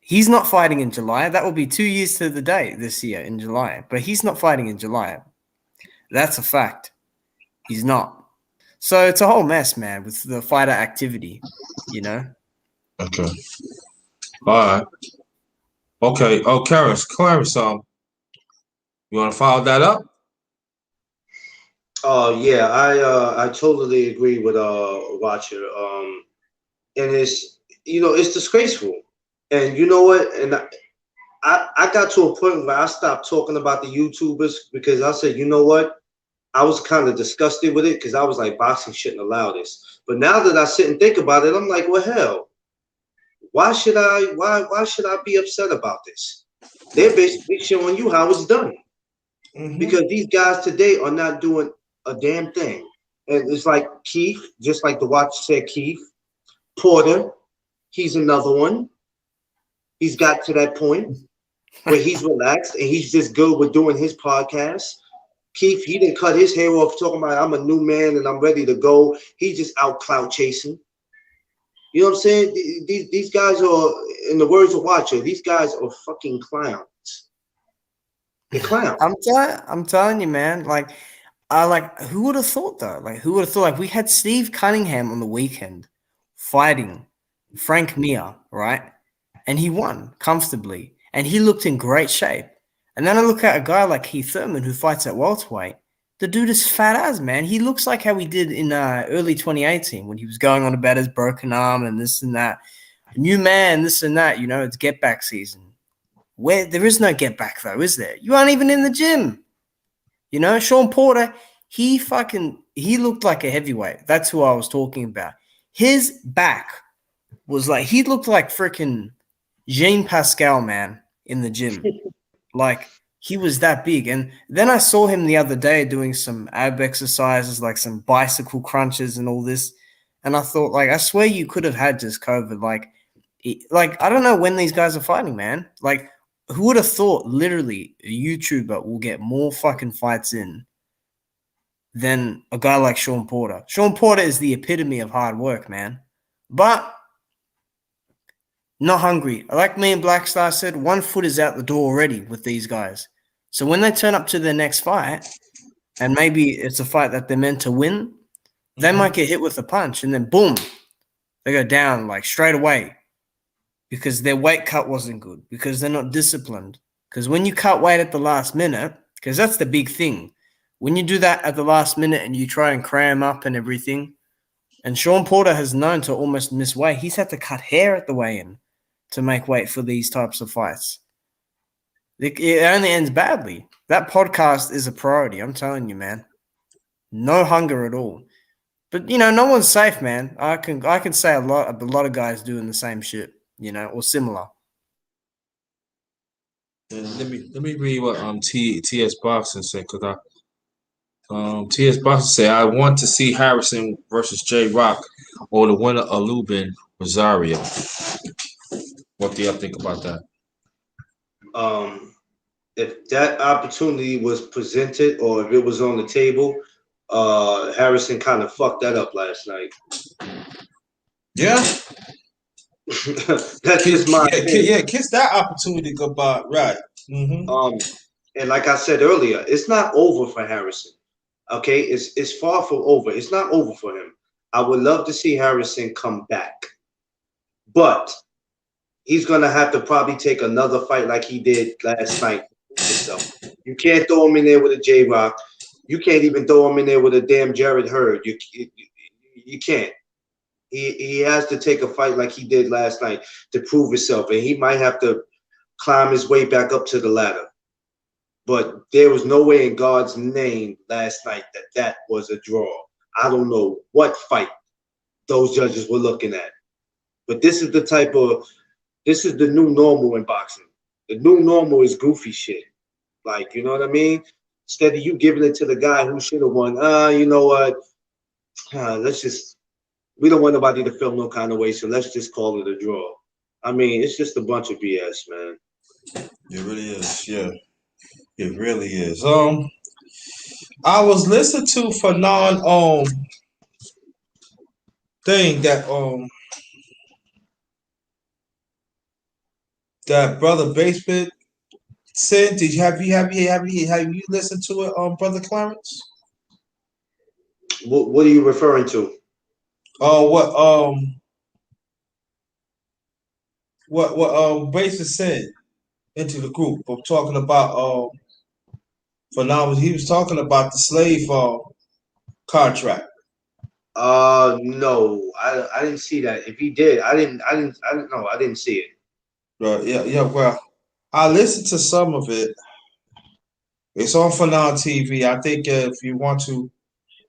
[SPEAKER 8] he's not fighting in July. That will be 2 years to the day this year in July. But he's not fighting in July. That's a fact. He's not. So it's a whole mess, man, with the fighter activity,
[SPEAKER 4] Okay. All right. Okay. Oh, Clarence, you want to follow that up?
[SPEAKER 5] Yeah, I totally agree with Watcher. And it's it's disgraceful. And you know what? And I got to a point where I stopped talking about the YouTubers because I said, you know what? I was kind of disgusted with it because I was like, boxing shouldn't allow this. But now that I sit and think about it, I'm like, well, hell, why should I be upset about this? They're basically showing you how it's done. Because these guys today are not doing a damn thing. And it's like Keith, just like the watch said, Keith Porter, he's another one. He's got to that point where he's relaxed and he's just good with doing his podcast. Keith, he didn't cut his hair off talking about I'm a new man and I'm ready to go. He's just out clout chasing. You know what I'm saying? These guys are, in the words of Watcher, these guys are fucking clowns. They're clowns.
[SPEAKER 8] I'm telling you, man. Like, who would have thought though? Like, who would have thought? Like, we had Steve Cunningham on the weekend fighting Frank Mir, right? And he won comfortably, and he looked in great shape. And then I look at a guy like Keith Thurman who fights at welterweight. The dude is fat as, man. He looks like how he did in early 2018 when he was going on about his broken arm and this and that. New man, this and that. You know, it's get back season. Where there is no get back though, is there? You aren't even in the gym. You know, Sean Porter, he looked like a heavyweight. That's who I was talking about. His back was like, he looked like freaking Jean Pascal, man, in the gym. Like, he was that big. And then I saw him the other day doing some ab exercises, like some bicycle crunches and all this. And I thought, like, I swear you could have had just COVID. Like, I don't know when these guys are fighting, man. Like, who would have thought literally a YouTuber will get more fucking fights in than a guy like Sean Porter? Sean Porter is the epitome of hard work, man. But not hungry. Like me and Black Star said, 1 foot is out the door already with these guys. So when they turn up to their next fight, and maybe it's a fight that they're meant to win, they might get hit with a punch, and then boom, they go down like straight away because their weight cut wasn't good, because they're not disciplined. Because when you cut weight at the last minute, because that's the big thing, when you do that at the last minute and you try and cram up and everything, and Sean Porter has known to almost miss weight, he's had to cut hair at the weigh-in to make weight for these types of fights. It only ends badly. That podcast is a priority. I'm telling you, man. No hunger at all. But you know, no one's safe, man. I can say a lot of guys doing the same shit, you know, or similar.
[SPEAKER 4] Let me read what TS Boxing said, because TS Boxing said, I want to see Harrison versus J Rock or the winner of Lubin Rosario. What do y'all think about that?
[SPEAKER 5] If that opportunity was presented or if it was on the table, Harrison kind of fucked that up last night.
[SPEAKER 4] Yeah.
[SPEAKER 5] That's just my opinion.
[SPEAKER 4] Yeah, kiss that opportunity goodbye. Right.
[SPEAKER 5] And like I said earlier, it's not over for Harrison. Okay, it's far from over. It's not over for him. I would love to see Harrison come back, but he's gonna have to probably take another fight like he did last night. You can't throw him in there with a J Rock. You can't even throw him in there with a damn Jared Hurd. You can't. He has to take a fight like he did last night to prove himself, and he might have to climb his way back up to the ladder. But there was no way in God's name last night that was a draw. I don't know what fight those judges were looking at. But this is the new normal in boxing. The new normal is goofy shit. Like, you know what I mean? Instead of you giving it to the guy who should have won, you know what? We don't want nobody to feel no kind of way, so let's just call it a draw. I mean, it's just a bunch of BS, man.
[SPEAKER 4] It really is, yeah. It really is. I was listening to Fanon thing that Brother Basement said. Have you listened to it, Brother Clarence?
[SPEAKER 5] What are you referring to?
[SPEAKER 4] What Basement said into the group. I'm talking about Fanon. He was talking about the slave contract.
[SPEAKER 5] No, I didn't see that. If he did, I didn't know. I didn't see it.
[SPEAKER 4] Right. Yeah. Well, I listened to some of it. It's on for now TV. I think if you want to,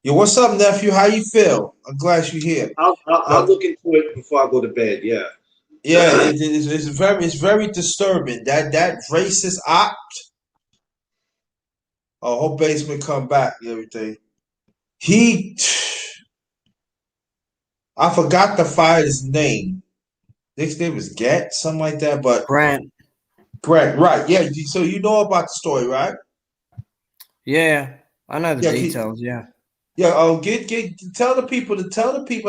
[SPEAKER 4] yo, what's up, nephew? How you feel? I'm glad you're here.
[SPEAKER 5] I'll
[SPEAKER 4] But
[SPEAKER 5] look into it before I go to bed. Yeah.
[SPEAKER 4] yeah, it's very disturbing. That racist op. Oh, whole basement come back and everything. He, I forgot the fighter's name. His name was Get, something like that. But
[SPEAKER 8] Grant.
[SPEAKER 4] Grant, right? Yeah. So you know about the story, right?
[SPEAKER 8] Yeah, I know the
[SPEAKER 4] Yeah.
[SPEAKER 8] details. Yeah.
[SPEAKER 4] Yeah. Oh, tell the people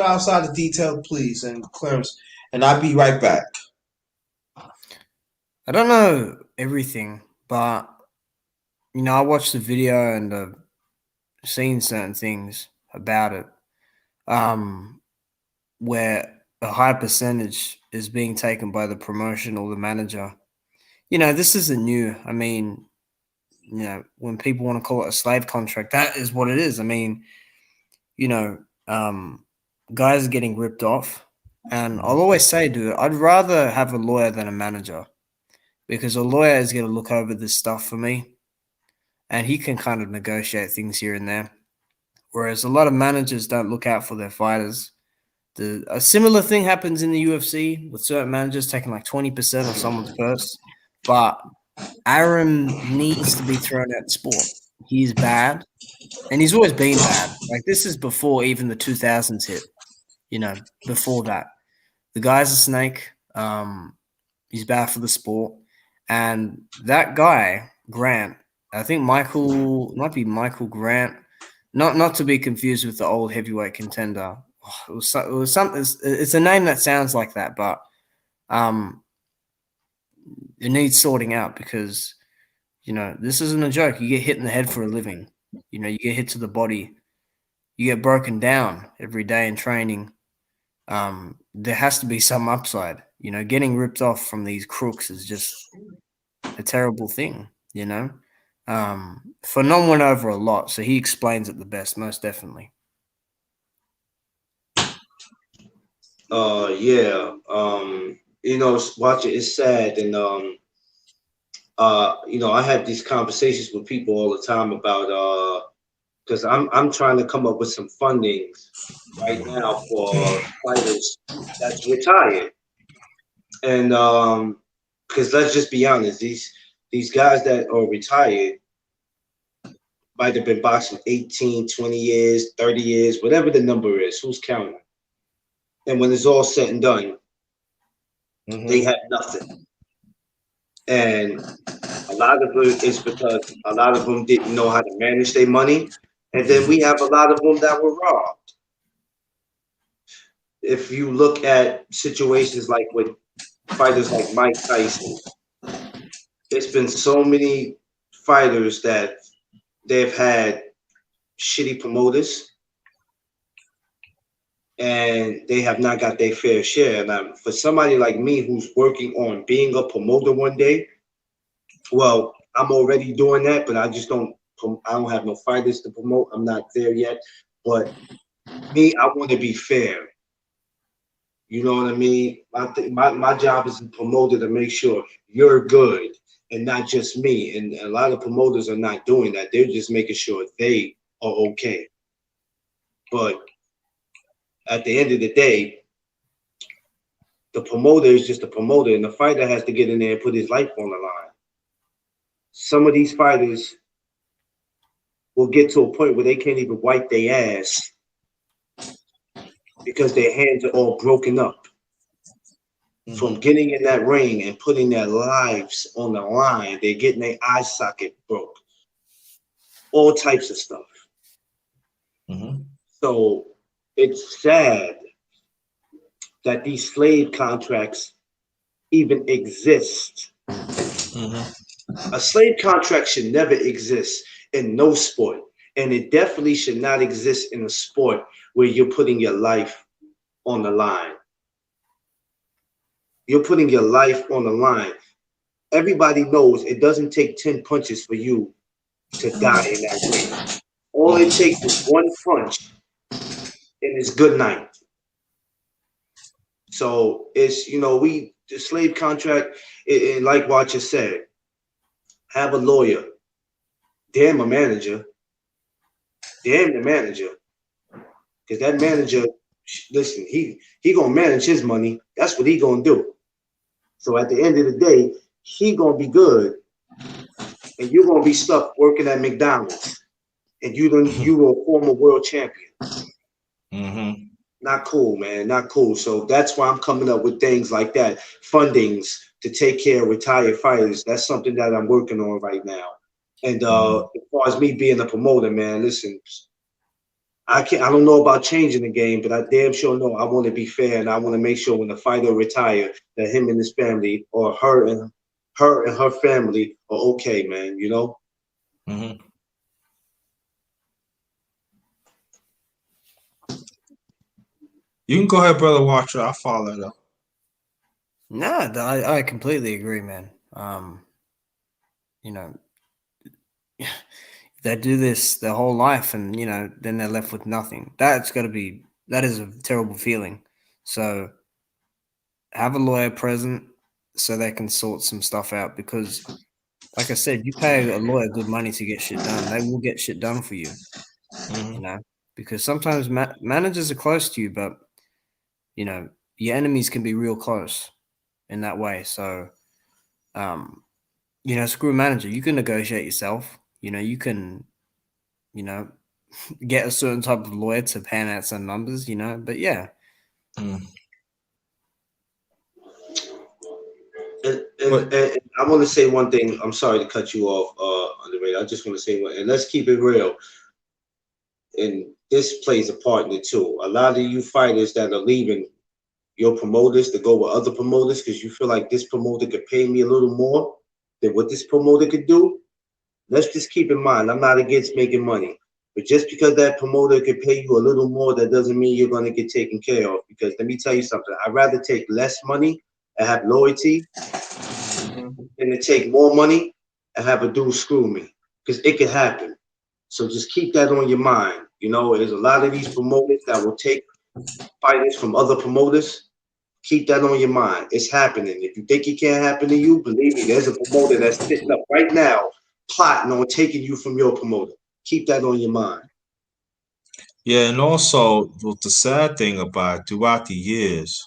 [SPEAKER 4] outside the details, please, and Clarence, and I'll be right back.
[SPEAKER 8] I don't know everything, but I watched the video and seen certain things about it. Where a high percentage is being taken by the promotion or the manager. This isn't new. I mean, when people want to call it a slave contract, that is what it is. I mean, you know, um, guys are getting ripped off. And I'll always say, dude, I'd rather have a lawyer than a manager because a lawyer is going to look over this stuff for me and he can kind of negotiate things here and there. Whereas a lot of managers don't look out for their fighters. A similar thing happens in the UFC with certain managers taking like 20% of someone's purse. But Aaron needs to be thrown out of sport. He's bad. And he's always been bad. Like this is before even the 2000s hit. Before that. The guy's a snake. He's bad for the sport. And that guy, Grant, I think might be Michael Grant. Not to be confused with the old heavyweight contender. It was something. It's a name that sounds like that, but it needs sorting out because this isn't a joke. You get hit in the head for a living. You get hit to the body. You get broken down every day in training. There has to be some upside. Getting ripped off from these crooks is just a terrible thing. Phenom went over a lot, so he explains it the best, most definitely.
[SPEAKER 5] Yeah. Watching it's sad, and I have these conversations with people all the time about because I'm trying to come up with some funding right now for fighters that's retired, and because let's just be honest, these guys that are retired might have been boxing 18, 20 years, 30 years, whatever the number is, who's counting? And when it's all said and done, they have nothing. And a lot of it is because a lot of them didn't know how to manage their money. And then we have a lot of them that were robbed. If you look at situations like with fighters like Mike Tyson, it's been so many fighters that they've had shitty promoters and they have not got their fair share. And for somebody like me who's working on being a promoter one day, well, I'm already doing that, but I don't have no fighters to promote. I'm not there yet. But me, I want to be fair. You know what I mean? My job as a promoter to make sure you're good and not just me. And a lot of promoters are not doing that. They're just making sure they are okay. But at the end of the day, the promoter is just a promoter, and the fighter has to get in there and put his life on the line. Some of these fighters will get to a point where they can't even wipe their ass because their hands are all broken up from getting in that ring and putting their lives on the line. They're getting their eye socket broke, all types of stuff. So it's sad that these slave contracts even exist. A slave contract should never exist in no sport. And it definitely should not exist in a sport where you're putting your life on the line. You're putting your life on the line. Everybody knows it doesn't take 10 punches for you to die in that ring. All it takes is one punch and it's good night. So it's, the slave contract, and like Watcher said, have a lawyer. Damn a manager. Damn the manager. Because that manager, listen, he gonna manage his money. That's what he gonna do. So at the end of the day, he gonna be good, and you're gonna be stuck working at McDonald's, and you a former world champion.
[SPEAKER 4] Mm-hmm.
[SPEAKER 5] Not cool, man. Not cool. So that's why I'm coming up with things like that, fundings to take care of retired fighters. That's something that I'm working on right now. And as far as me being a promoter, man, listen, I don't know about changing the game, but I damn sure know I want to be fair, and I want to make sure when the fighter retire that him and his family, or her and her family, are okay, man. You know.
[SPEAKER 4] Mm-hmm. You can go ahead, brother Watcher. I'll follow it up.
[SPEAKER 8] No, I completely agree, man. You know, they do this their whole life, and you know, then they're left with nothing. That is a terrible feeling. So have a lawyer present so they can sort some stuff out, because like I said, you pay a lawyer good money to get shit done. They will get shit done for you, you know, because sometimes managers are close to you, but you know, your enemies can be real close in that way. So, you know, screw a manager. You can negotiate yourself. You know, you can, you know, get a certain type of lawyer to pan out some numbers, you know, but yeah.
[SPEAKER 5] And I want to say one thing. I'm sorry to cut you off, Underated. I just want to say one, and let's keep it real. And this plays a part in it too. A lot of you fighters that are leaving your promoters to go with other promoters because you feel like this promoter could pay me a little more than what this promoter could do. Let's just keep in mind, I'm not against making money. But just because that promoter could pay you a little more, that doesn't mean you're going to get taken care of. Because let me tell you something. I'd rather take less money and have loyalty than to take more money and have a dude screw me. Because it could happen. So just keep that on your mind. You know, there's a lot of these promoters that will take fighters from other promoters. Keep that on your mind. It's happening. If you think it can't happen to you, believe me, there's a promoter that's sitting up right now plotting on taking you from your promoter. Keep that on your mind.
[SPEAKER 4] Yeah, and also the sad thing about it, throughout the years,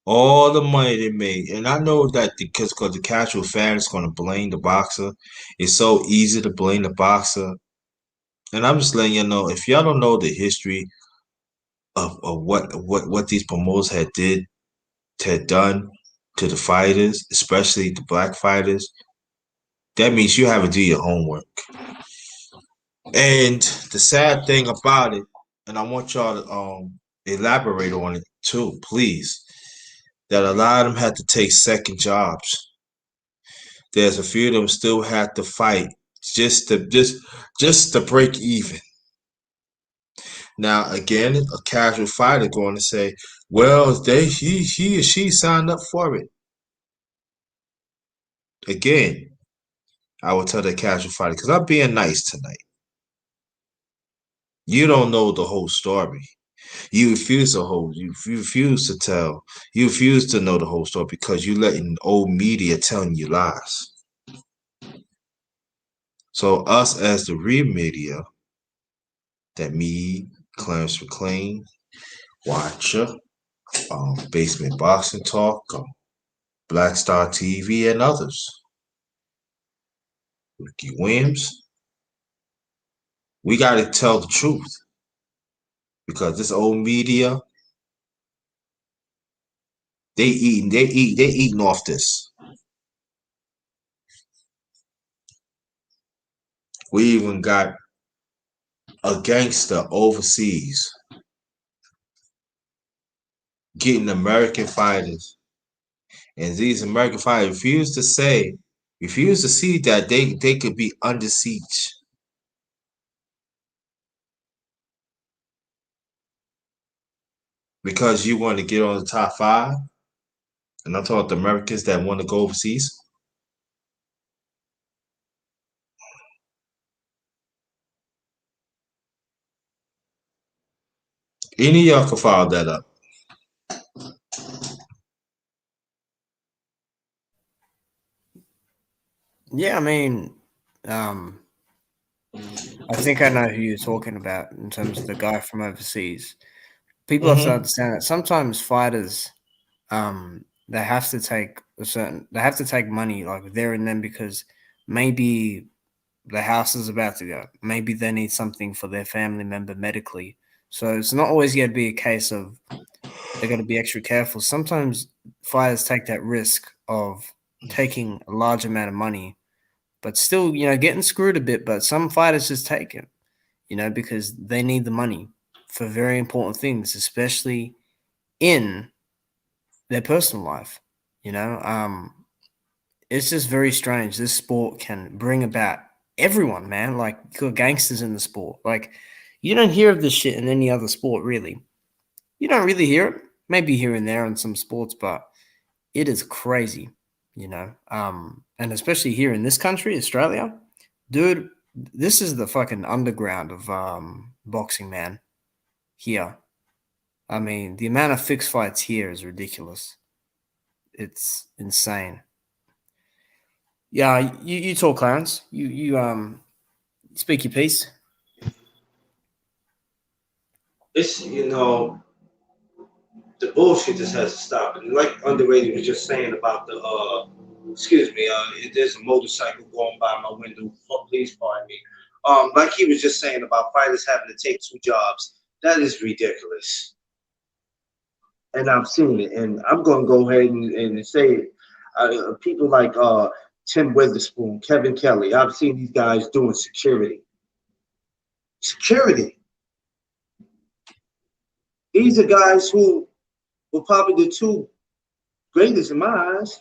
[SPEAKER 4] all the money they made, and I know that because the casual fan is going to blame the boxer. It's so easy to blame the boxer, and I'm just letting you know, if y'all don't know the history of what these promoters had done to the fighters, especially the black fighters, that means you haven't do your homework. And the sad thing about it, and I want y'all to elaborate on it too, please, that a lot of them had to take second jobs. There's a few of them still had to fight just to break even. Now again, a casual fighter going to say, well, he or she signed up for it. Again, I will tell the casual fighter, because I'm being nice tonight. You don't know the whole story. You refuse to hold. You refuse to tell. You refuse to know the whole story because you letting old media telling you lies. So us as the real media, that me, Clarence McLean, Watcher, Basement Boxing Talk, Black Star TV, and others, Ricky Williams, we got to tell the truth because this old media, they eating off this. We even got a gangster overseas getting American fighters, and these American fighters refuse to see that they could be under siege. Because you want to get on the top 5, and I'm talking about the Americans that want to go overseas. Any of y'all can follow that up.
[SPEAKER 8] Yeah, I mean, um, I think I know who you're talking about in terms of the guy from overseas. People have to
[SPEAKER 4] Mm-hmm.
[SPEAKER 8] understand that sometimes fighters, they have to take they have to take money like there and then because maybe the house is about to go. Maybe they need something for their family member medically. So it's not always going to be a case of they got to be extra careful. Sometimes fighters take that risk of taking a large amount of money, but still, getting screwed a bit. But some fighters just take it, because they need the money for very important things, especially in their personal life. It's just very strange. This sport can bring about everyone, man. Like you got gangsters in the sport. Like you don't hear of this shit in any other sport, really. You don't really hear it. Maybe here and there in some sports, but it is crazy, and especially here in this country, Australia, dude. This is the fucking underground of boxing, man. Here, I mean, the amount of fixed fights here is ridiculous. It's insane. Yeah, you talk, Clarence. You speak your piece.
[SPEAKER 5] It's the bullshit just has to stop. And like Underrated was just saying about the excuse me, there's a motorcycle going by my window. Please pardon me. Like he was just saying about fighters having to take two jobs. That is ridiculous. And I've seen it, and I'm gonna go ahead and say it. People like Tim Witherspoon, Kevin Kelly. I've seen these guys doing security. Security. These are guys who were probably the two greatest in my eyes.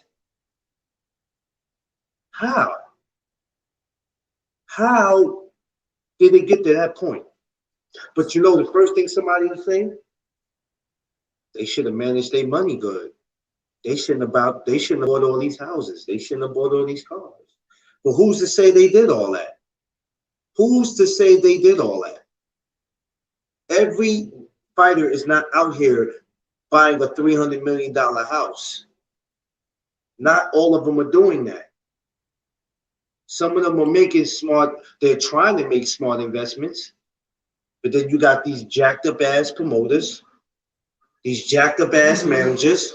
[SPEAKER 5] How? How did they get to that point? But the first thing somebody will say, they should have managed their money good. They shouldn't have bought all these houses. They shouldn't have bought all these cars. But who's to say they did all that? Who's to say they did all that? Every fighter is not out here buying a $300 million house. Not all of them are doing that. Some of them are making smart, they're trying to make smart investments. But then you got these jacked up ass promoters, these jacked up ass managers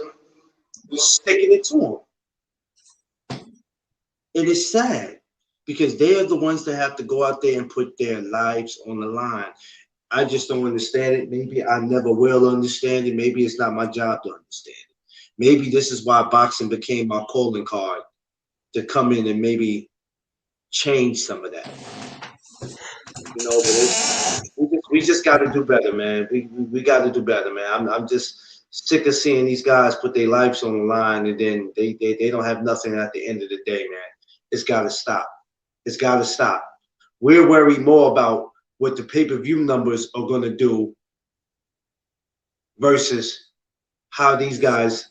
[SPEAKER 5] sticking it to them. It is sad because they are the ones that have to go out there and put their lives on the line. I just don't understand it. Maybe I never will understand it. Maybe it's not my job to understand it. Maybe this is why boxing became my calling card to come in and maybe change some of that. But we just got to do better, man. We got to do better, man. I'm just sick of seeing these guys put their lives on the line and then they don't have nothing at the end of the day, man. It's got to stop. It's got to stop. We're worried more about what the pay-per-view numbers are going to do versus how these guys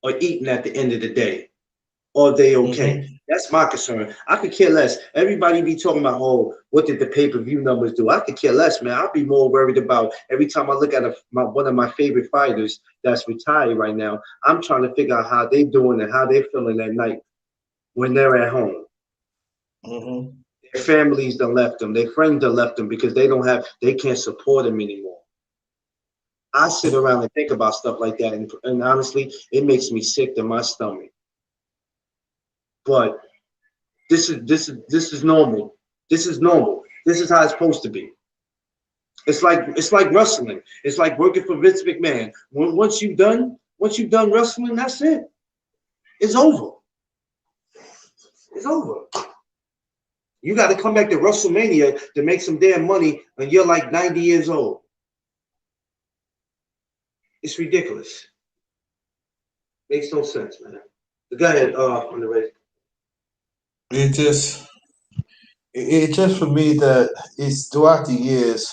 [SPEAKER 5] are eating at the end of the day. Are they okay?
[SPEAKER 4] Mm-hmm.
[SPEAKER 5] That's my concern. I could care less. Everybody be talking about, oh, what did the pay-per-view numbers do? I could care less, man. I'll be more worried about every time I look at one of my favorite fighters that's retired right now. I'm trying to figure out how they doing and how they're feeling at night when they're at home.
[SPEAKER 4] Mm-hmm.
[SPEAKER 5] Their families done left them. Their friends done left them because they can't support them anymore. I sit around and think about stuff like that, and honestly, it makes me sick to my stomach. But this is normal. This is normal. This is how it's supposed to be. It's like wrestling. It's like working for Vince McMahon. Once you've done wrestling, that's it. It's over. It's over. You got to come back to WrestleMania to make some damn money, and you're like 90 years old. It's ridiculous. Makes no sense, man. Go ahead, on the race.
[SPEAKER 4] It just it just for me that it's throughout the years,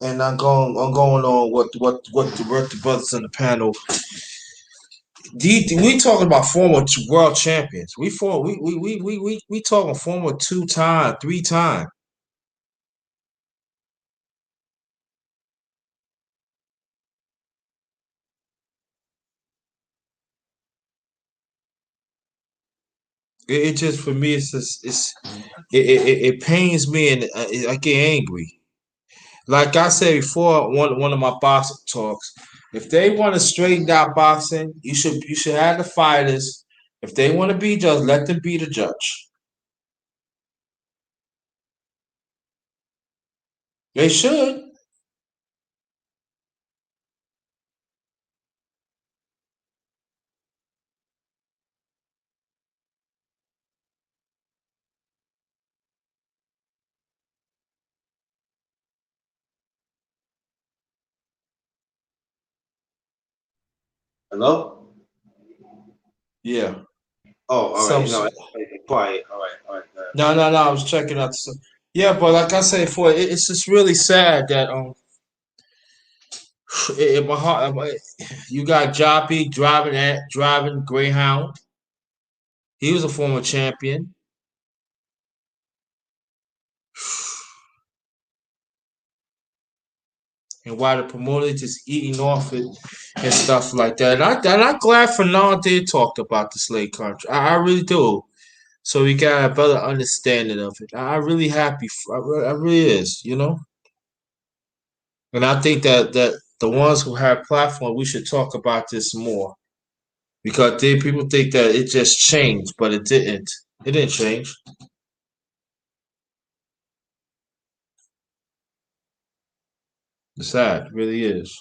[SPEAKER 4] and I'm going on what the brothers on the panel. We talking about former world champions. We talking former 2-time, 3-time. It just for me, it's just, it pains me and I get angry. Like I said before, one of my boxing talks, if they want to straighten out boxing, you should have the fighters. If they want to be judged, let them be the judge. They should.
[SPEAKER 5] Hello?
[SPEAKER 4] Yeah.
[SPEAKER 5] Oh, all right.
[SPEAKER 4] Some.
[SPEAKER 5] You know, quiet. All right.
[SPEAKER 4] No. I was checking out. Yeah, but like I said before, it's just really sad that in my heart, you got Joppy driving Greyhound. He was a former champion. And while the promoter just eating off it and stuff like that. And I'm glad Fernand did talk about the slave country. I really do. So we got a better understanding of it. I'm really happy. I really is, you know. And I think that the ones who have platform, we should talk about this more because people think that it just changed, but it didn't. It didn't change. It's sad, it really is.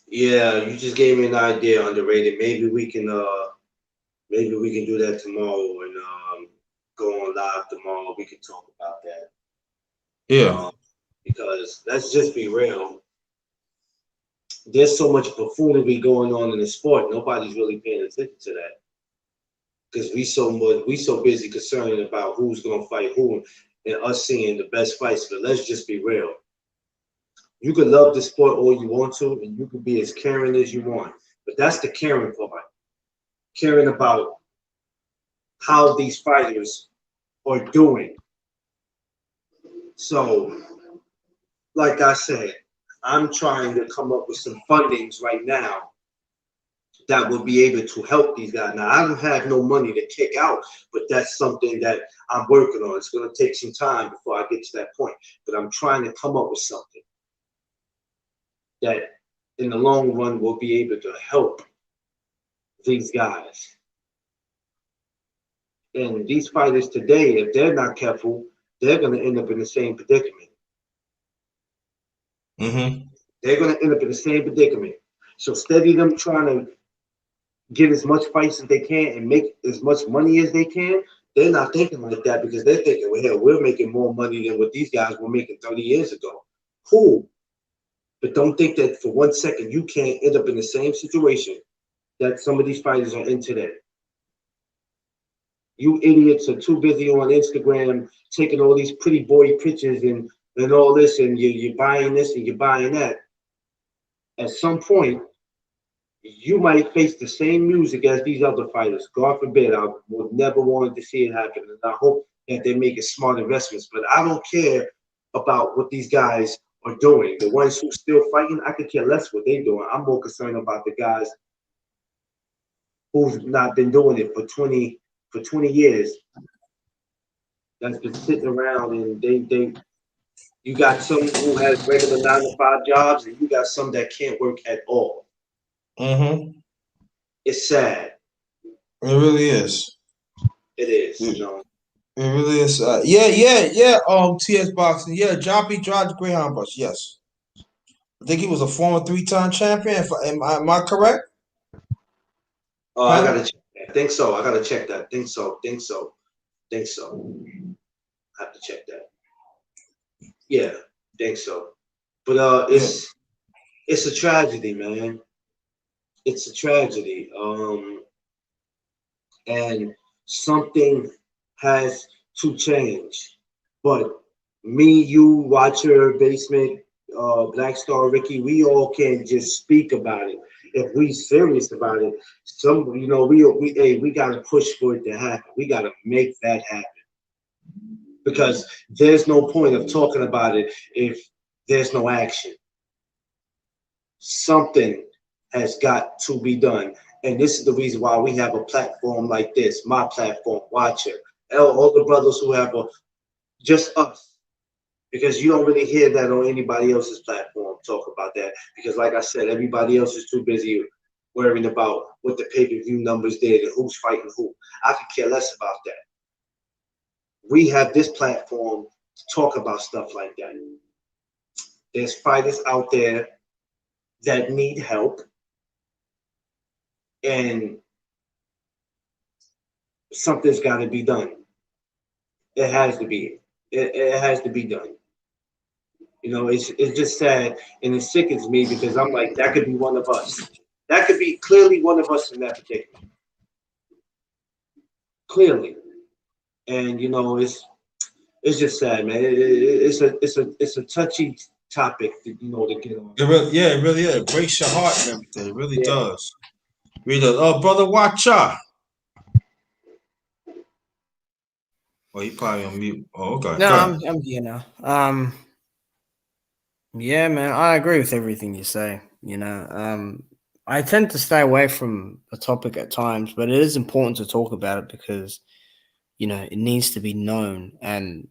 [SPEAKER 5] Yeah, you just gave me an idea, underrated. Maybe we can do that tomorrow and go on live tomorrow. We can talk about that.
[SPEAKER 4] Yeah.
[SPEAKER 5] Um, because let's just be real. There's so much buffoonery going on in the sport. Nobody's really paying attention to that because we so busy concerning about who's gonna fight who and us seeing the best fights. But let's just be real. You can love the sport all you want to, and you can be as caring as you want. But that's the caring part. Caring about how these fighters are doing. So, like I said, I'm trying to come up with some fundings right now that will be able to help these guys. Now, I don't have no money to kick out, but that's something that I'm working on. It's going to take some time before I get to that point, but I'm trying to come up with something that in the long run will be able to help these guys. And these fighters today, if they're not careful, they're going to end up in the same predicament.
[SPEAKER 4] Mm-hmm.
[SPEAKER 5] They're going to end up in the same predicament. So steady them trying to get as much fights as they can and make as much money as they can. They're not thinking like that because they're thinking, well, hell, we're making more money than what these guys were making 30 years ago. Cool. But don't think that for 1 second you can't end up in the same situation that some of these fighters are in today. You idiots are too busy on Instagram taking all these pretty boy pictures and all this, and you're buying this and you're buying that. At some point, you might face the same music as these other fighters. God forbid, I would never want to see it happen. And I hope that they make smart investments. But I don't care about what these guys are doing. The ones who still fighting, I could care less what they're doing. I'm more concerned about the guys who've not been doing it for 20 years. That's been sitting around and they you got some who has regular 9 to 5 jobs and you got some that can't work at all.
[SPEAKER 4] Mm-hmm.
[SPEAKER 5] It's sad.
[SPEAKER 4] It really is.
[SPEAKER 5] It is,
[SPEAKER 4] It,
[SPEAKER 5] you know.
[SPEAKER 4] it really is. Yeah. TS boxing. Yeah, Joppy drives Greyhound bus. Yes, I think he was a former 3-time champion. Am I correct?
[SPEAKER 5] I
[SPEAKER 4] Huh?
[SPEAKER 5] gotta check that. Think so. I gotta check that. Think so. I have to check that. Yeah, think so. But
[SPEAKER 4] Yeah.
[SPEAKER 5] it's a tragedy, man. It's a tragedy. And something has to change. But me, you, Watcher, Basement, Black Star, Ricky, we all can just speak about it. If we serious about it, we gotta push for it to happen. We gotta make that happen because there's no point of talking about it if there's no action. Something has got to be done. And this is the reason why we have a platform like this, my platform, Watcher, all the brothers who have just us. Because you don't really hear that on anybody else's platform talk about that. Because like I said, everybody else is too busy worrying about what the pay-per-view numbers did and who's fighting who. I could care less about that. We have this platform to talk about stuff like that. There's fighters out there that need help, and something's got to be done. It has to be. It has to be done. You know, it's just sad and it sickens me because I'm like, that could be one of us. That could be clearly one of us in that predicament. Clearly. And you know, it's just sad, man. It's a touchy topic to, you know, to get on.
[SPEAKER 4] It really is. It breaks your heart and everything. It really does. Really does. Oh, brother, watch out. Oh, he probably on mute. Oh, okay.
[SPEAKER 8] No, I'm here now. Yeah, man, I agree with everything you say. You know, I tend to stay away from the topic at times, but it is important to talk about it because, you know, it needs to be known, and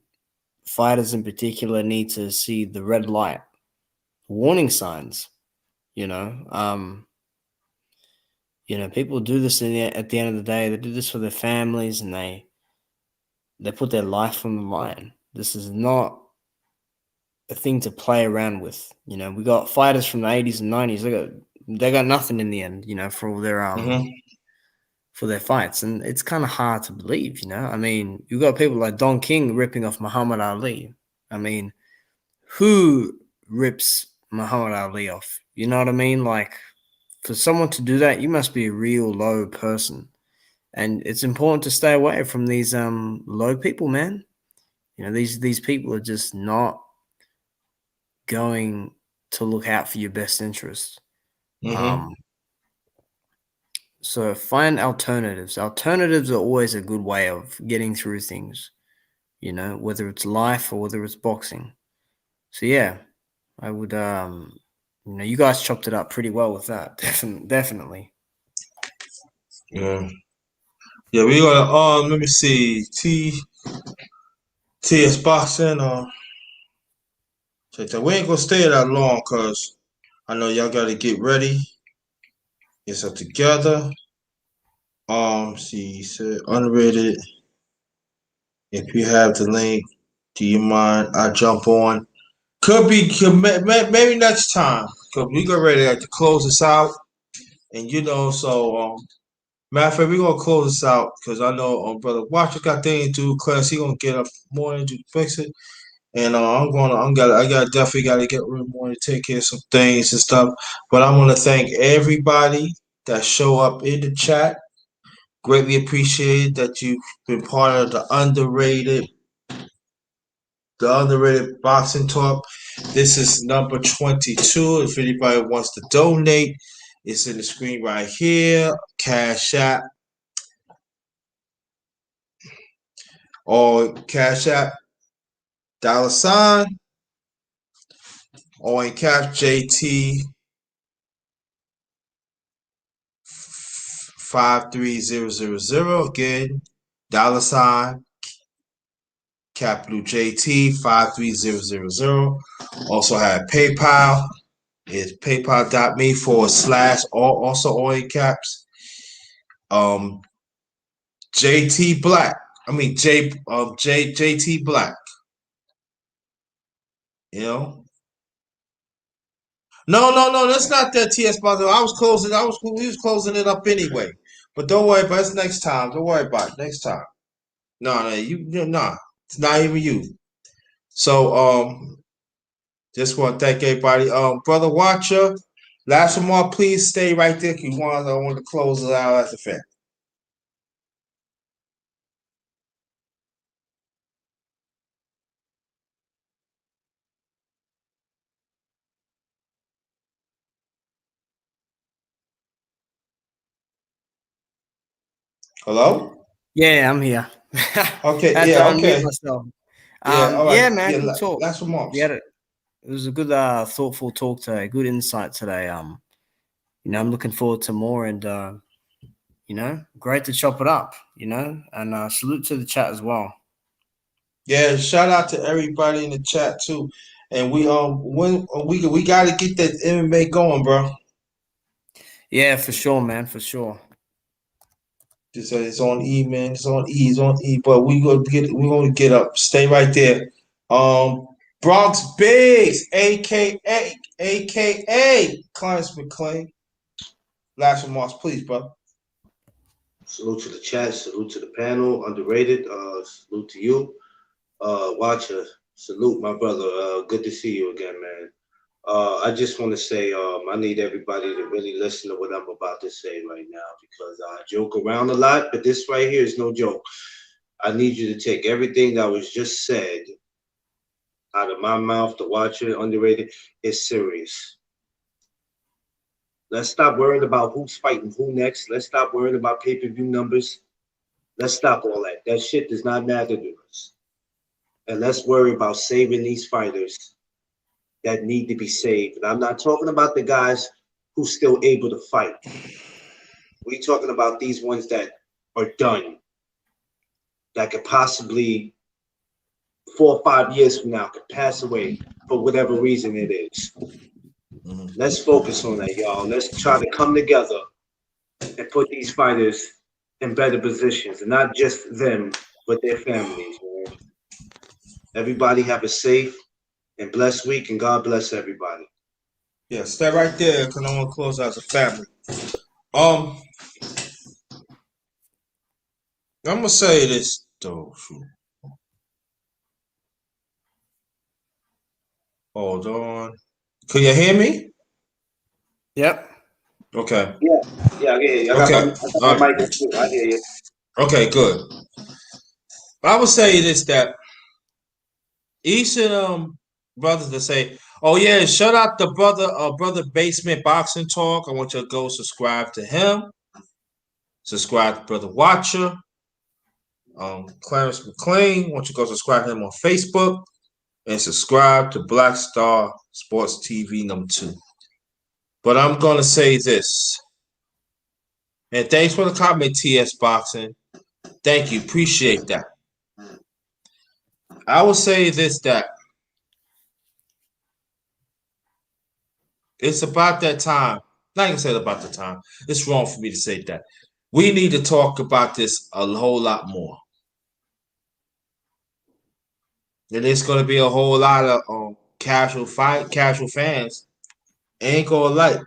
[SPEAKER 8] fighters in particular need to see the red light, warning signs. You know, people do this at the end of the day. They do this for their families, and they put their life on the line. This is not a thing to play around with. You know, we got fighters from the 80s and 90s. They got nothing in the end, you know, for all their for their fights. And it's kind of hard to believe, you know. I mean, you got people like Don King ripping off Muhammad Ali. I mean, who rips Muhammad Ali off? You know what I mean? Like, for someone to do that, you must be a real low person. And it's important to stay away from these low people, man. You know, these people are just not going to look out for your best interest. So find alternatives. Alternatives are always a good way of getting through things, you know, whether it's life or whether it's boxing. So yeah, I would you know, you guys chopped it up pretty well with that. Definitely.
[SPEAKER 4] Yeah. Yeah, we got let me see. TS boxing, we ain't gonna stay that long because I know y'all gotta get ready, get stuff together. See, said underrated. If you have the link, do you mind? I jump on. Maybe next time because we get ready to close this out, and you know, so matter of fact, we're gonna close this out because I know brother Watcher got things to do. Class, he gonna get up morning to fix it. And I definitely gotta get more to take care of some things and stuff. But I want to thank everybody that show up in the chat. Greatly appreciate that you've been part of the underrated boxing talk. This is number 22. If anybody wants to donate, it's in the screen right here. Cash App or Cash App $ or in Cap JT 53000. Again, $ capital JT 53000. Also have PayPal. It's paypal.me / also all in caps. JT Black. I mean JT Black. You know? No, that's not that TS Black. We was closing it up anyway. But don't worry about it. It's next time. Don't worry about it. Next time. No, it's not even you. So just want to thank everybody. Brother Watcher, last one more, please stay right there. I want to close it out as a fan. Hello?
[SPEAKER 8] Yeah, I'm here.
[SPEAKER 4] Okay,
[SPEAKER 8] Had to
[SPEAKER 4] yeah,
[SPEAKER 8] unmute
[SPEAKER 4] okay.
[SPEAKER 8] myself.
[SPEAKER 4] Yeah, all right.
[SPEAKER 8] Yeah, man,
[SPEAKER 4] Yeah,
[SPEAKER 8] good talk.
[SPEAKER 4] last remarks.
[SPEAKER 8] It was a good, thoughtful talk today. Good insight today. You know, I'm looking forward to more, and you know, great to chop it up, you know, and salute to the chat as well.
[SPEAKER 4] Yeah, shout out to everybody in the chat too. And when we got to get that MMA going, bro.
[SPEAKER 8] Yeah, for sure, man, for sure.
[SPEAKER 4] It's on E, man. It's on E. It's on E. But we're gonna get up. Stay right there. Bronx Biggs, aka Clarence McClain. Last remarks, please, bro.
[SPEAKER 5] Salute to the chat. Salute to the panel. Underrated. Salute to you. Watcher. Salute, my brother. Good to see you again, man. I just want to say I need everybody to really listen to what I'm about to say right now because I joke around a lot, but this right here is no joke. I need you to take everything that was just said out of my mouth. The Watcher, Underrated, is serious. Let's stop worrying about who's fighting who next. Let's stop worrying about pay-per-view numbers. Let's stop all that. That shit does not matter to us. And let's worry about saving these fighters that need to be saved. And I'm not talking about the guys who's still able to fight. We're talking about these ones that are done, that could possibly 4 or 5 years from now could pass away for whatever reason it is. Let's focus on that, y'all. Let's try to come together and put these fighters in better positions, and not just them, but their families, man. Everybody have a safe and blessed week, and God bless everybody.
[SPEAKER 4] Yeah, stay right there because I want to close out as a family. I'm gonna say this though. Hold on. Can you hear me?
[SPEAKER 8] Yep.
[SPEAKER 4] Okay.
[SPEAKER 5] Yeah, I hear you. I got my mic too. I hear you.
[SPEAKER 4] Okay, good. I would say this that each of them brothers that say, "Oh yeah, shout out the brother Basement Boxing Talk." I want you to go subscribe to him. Subscribe to Brother Watcher. Clarence McClain. I want you to go subscribe to him on Facebook and subscribe to Black Star Sports TV #2. But I'm gonna say this, and thanks for the comment, TS Boxing. Thank you, appreciate that. I will say this that it's about that time. Like I said, about the time. It's wrong for me to say that. We need to talk about this a whole lot more. And there's going to be a whole lot of casual fans ain't going to like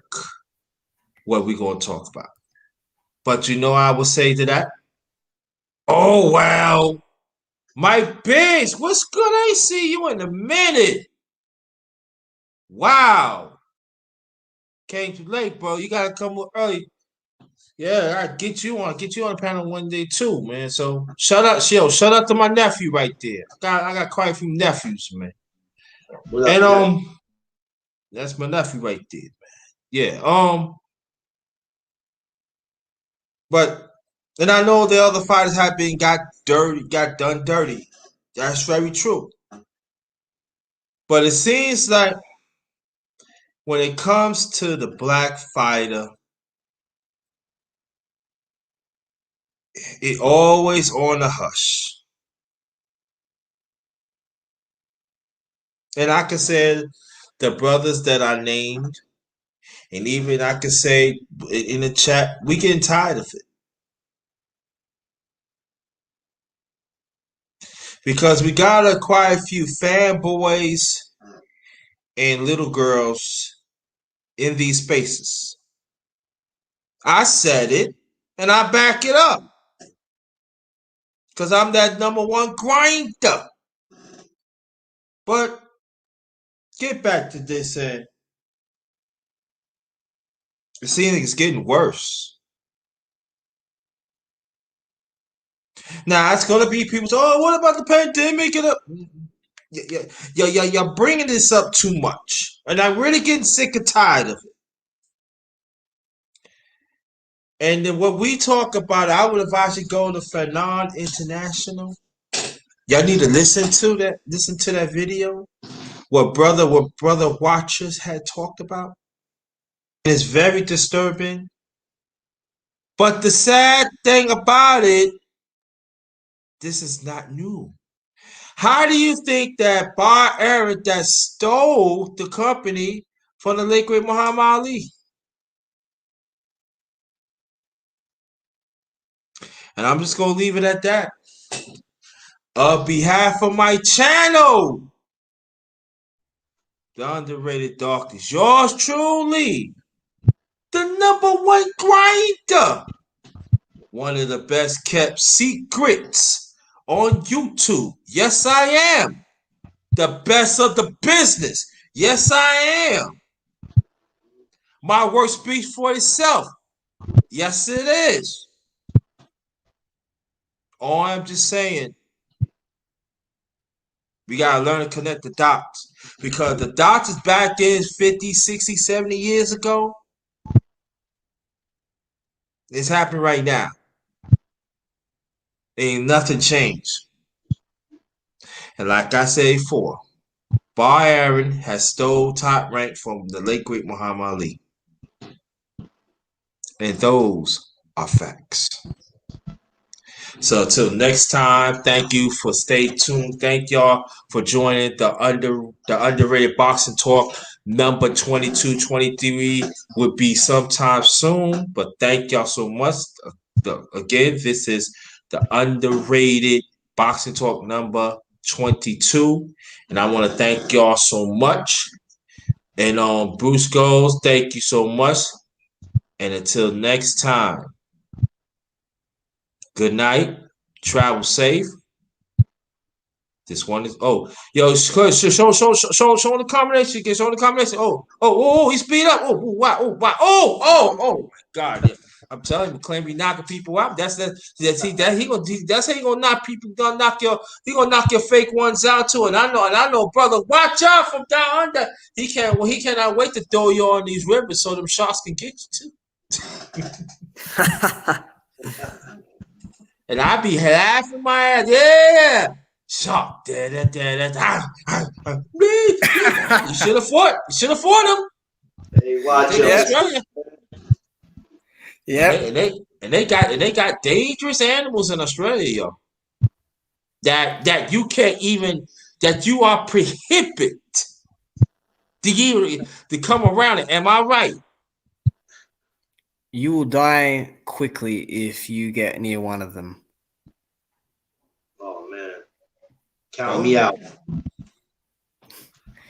[SPEAKER 4] what we're going to talk about. But you know I will say to that? Oh, well, Mike Biggs, what's good? I ain't see you in a minute. Wow. Came too late, bro. You got to come early. Yeah, I get you on the panel one day too, man. So shout out to my nephew right there. I got quite a few nephews, man. And that's my nephew right there, man. Yeah. But and I know the other fighters have been got done dirty. That's very true. But it seems like when it comes to the black fighter, it always on a hush. And I can say the brothers that I named, and even I can say in the chat, we getting tired of it. Because we got quite a few fanboys and little girls in these spaces. I said it, and I back it up. Because I'm that #1 grinder. But get back to this, and it seems like it's getting worse. Now, it's going to be people say, oh, what about the pandemic? You're bringing this up too much. And I'm really getting sick and tired of it. And then what we talk about, I would advise you go to Fanon International. Y'all need to listen to that video. What brother Watchers had talked about. It's very disturbing. But the sad thing about it, this is not new. How do you think that Bar Aaron that stole the company from the late great Muhammad Ali? And I'm just gonna leave it at that. On behalf of my channel, The Underrated Darkness, yours truly, the #1 grinder, one of the best kept secrets on YouTube. Yes, I am. The best of the business. Yes, I am. My work speaks for itself. Yes, it is. All I'm just saying, we got to learn to connect the dots. Because the dots is back then 50, 60, 70 years ago. It's happening right now. Ain't nothing changed. And like I said before, Bar Aaron has stole top rank from the late great Muhammad Ali. And those are facts. So until next time, thank you for stay tuned. Thank y'all for joining the underrated boxing talk. Number 2223 would be sometime soon, but thank y'all so much. Again, this is the underrated boxing talk number 22, and I want to thank y'all so much. And Bruce Goes, thank you so much. And until next time, good night. Travel safe. This one is show the combination again. Show the combination. He speed up. Wow. My God. Yeah. I'm telling you, claim he knocking people out. That's how he gonna knock people. He gonna knock your fake ones out too. And I know, brother. Watch out from down under. He cannot wait to throw you on these rivers so them sharks can get you too. And I be laughing my ass. Yeah. Shark. You should have fought. You should have fought him.
[SPEAKER 5] Hey, watch
[SPEAKER 4] Australia.
[SPEAKER 8] Yeah.
[SPEAKER 4] And they got dangerous animals in Australia, yo. That you can't even, that you are prohibited to come around it. Am I right?
[SPEAKER 8] You will die quickly if you get near one of them.
[SPEAKER 5] Oh man, count me out.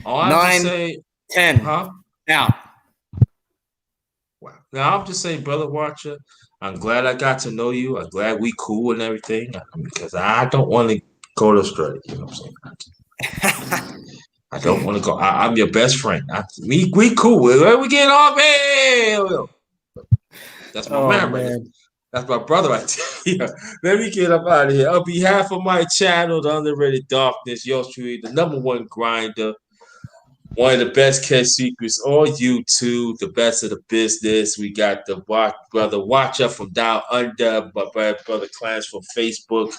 [SPEAKER 8] 9, 10, out.
[SPEAKER 4] Wow. Now I'm just saying, brother Watcher, I'm glad I got to know you. I'm glad we cool and everything, because I don't want to go to Australia. You know what I'm saying? I don't want to go. I'm your best friend. We cool. We getting off. Hey, that's my man right there. That's my brother right there. Let me get up out of here. On behalf of my channel, The Underrated Darkness, yours truly, the #1 grinder, one of the best kept secrets on YouTube, the best of the business. We got the brother Watcher from Down Under, my brother Clarence from Facebook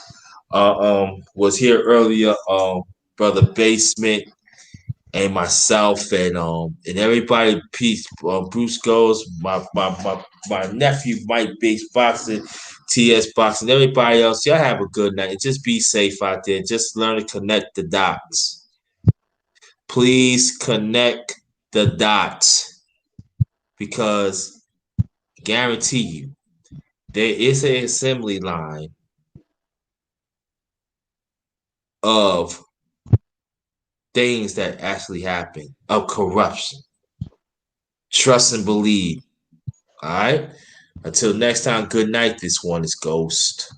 [SPEAKER 4] was here earlier. Brother Basement and myself and everybody. Peace. Bruce Goes, my nephew Mike Biggs Boxing, TS Boxing, everybody else. Y'all have a good night. Just be safe out there. Just learn to connect the dots. Please connect the dots, because I guarantee you there is an assembly line of things that actually happen, of corruption. Trust and believe. All right. Until next time, good night. This one is Ghost.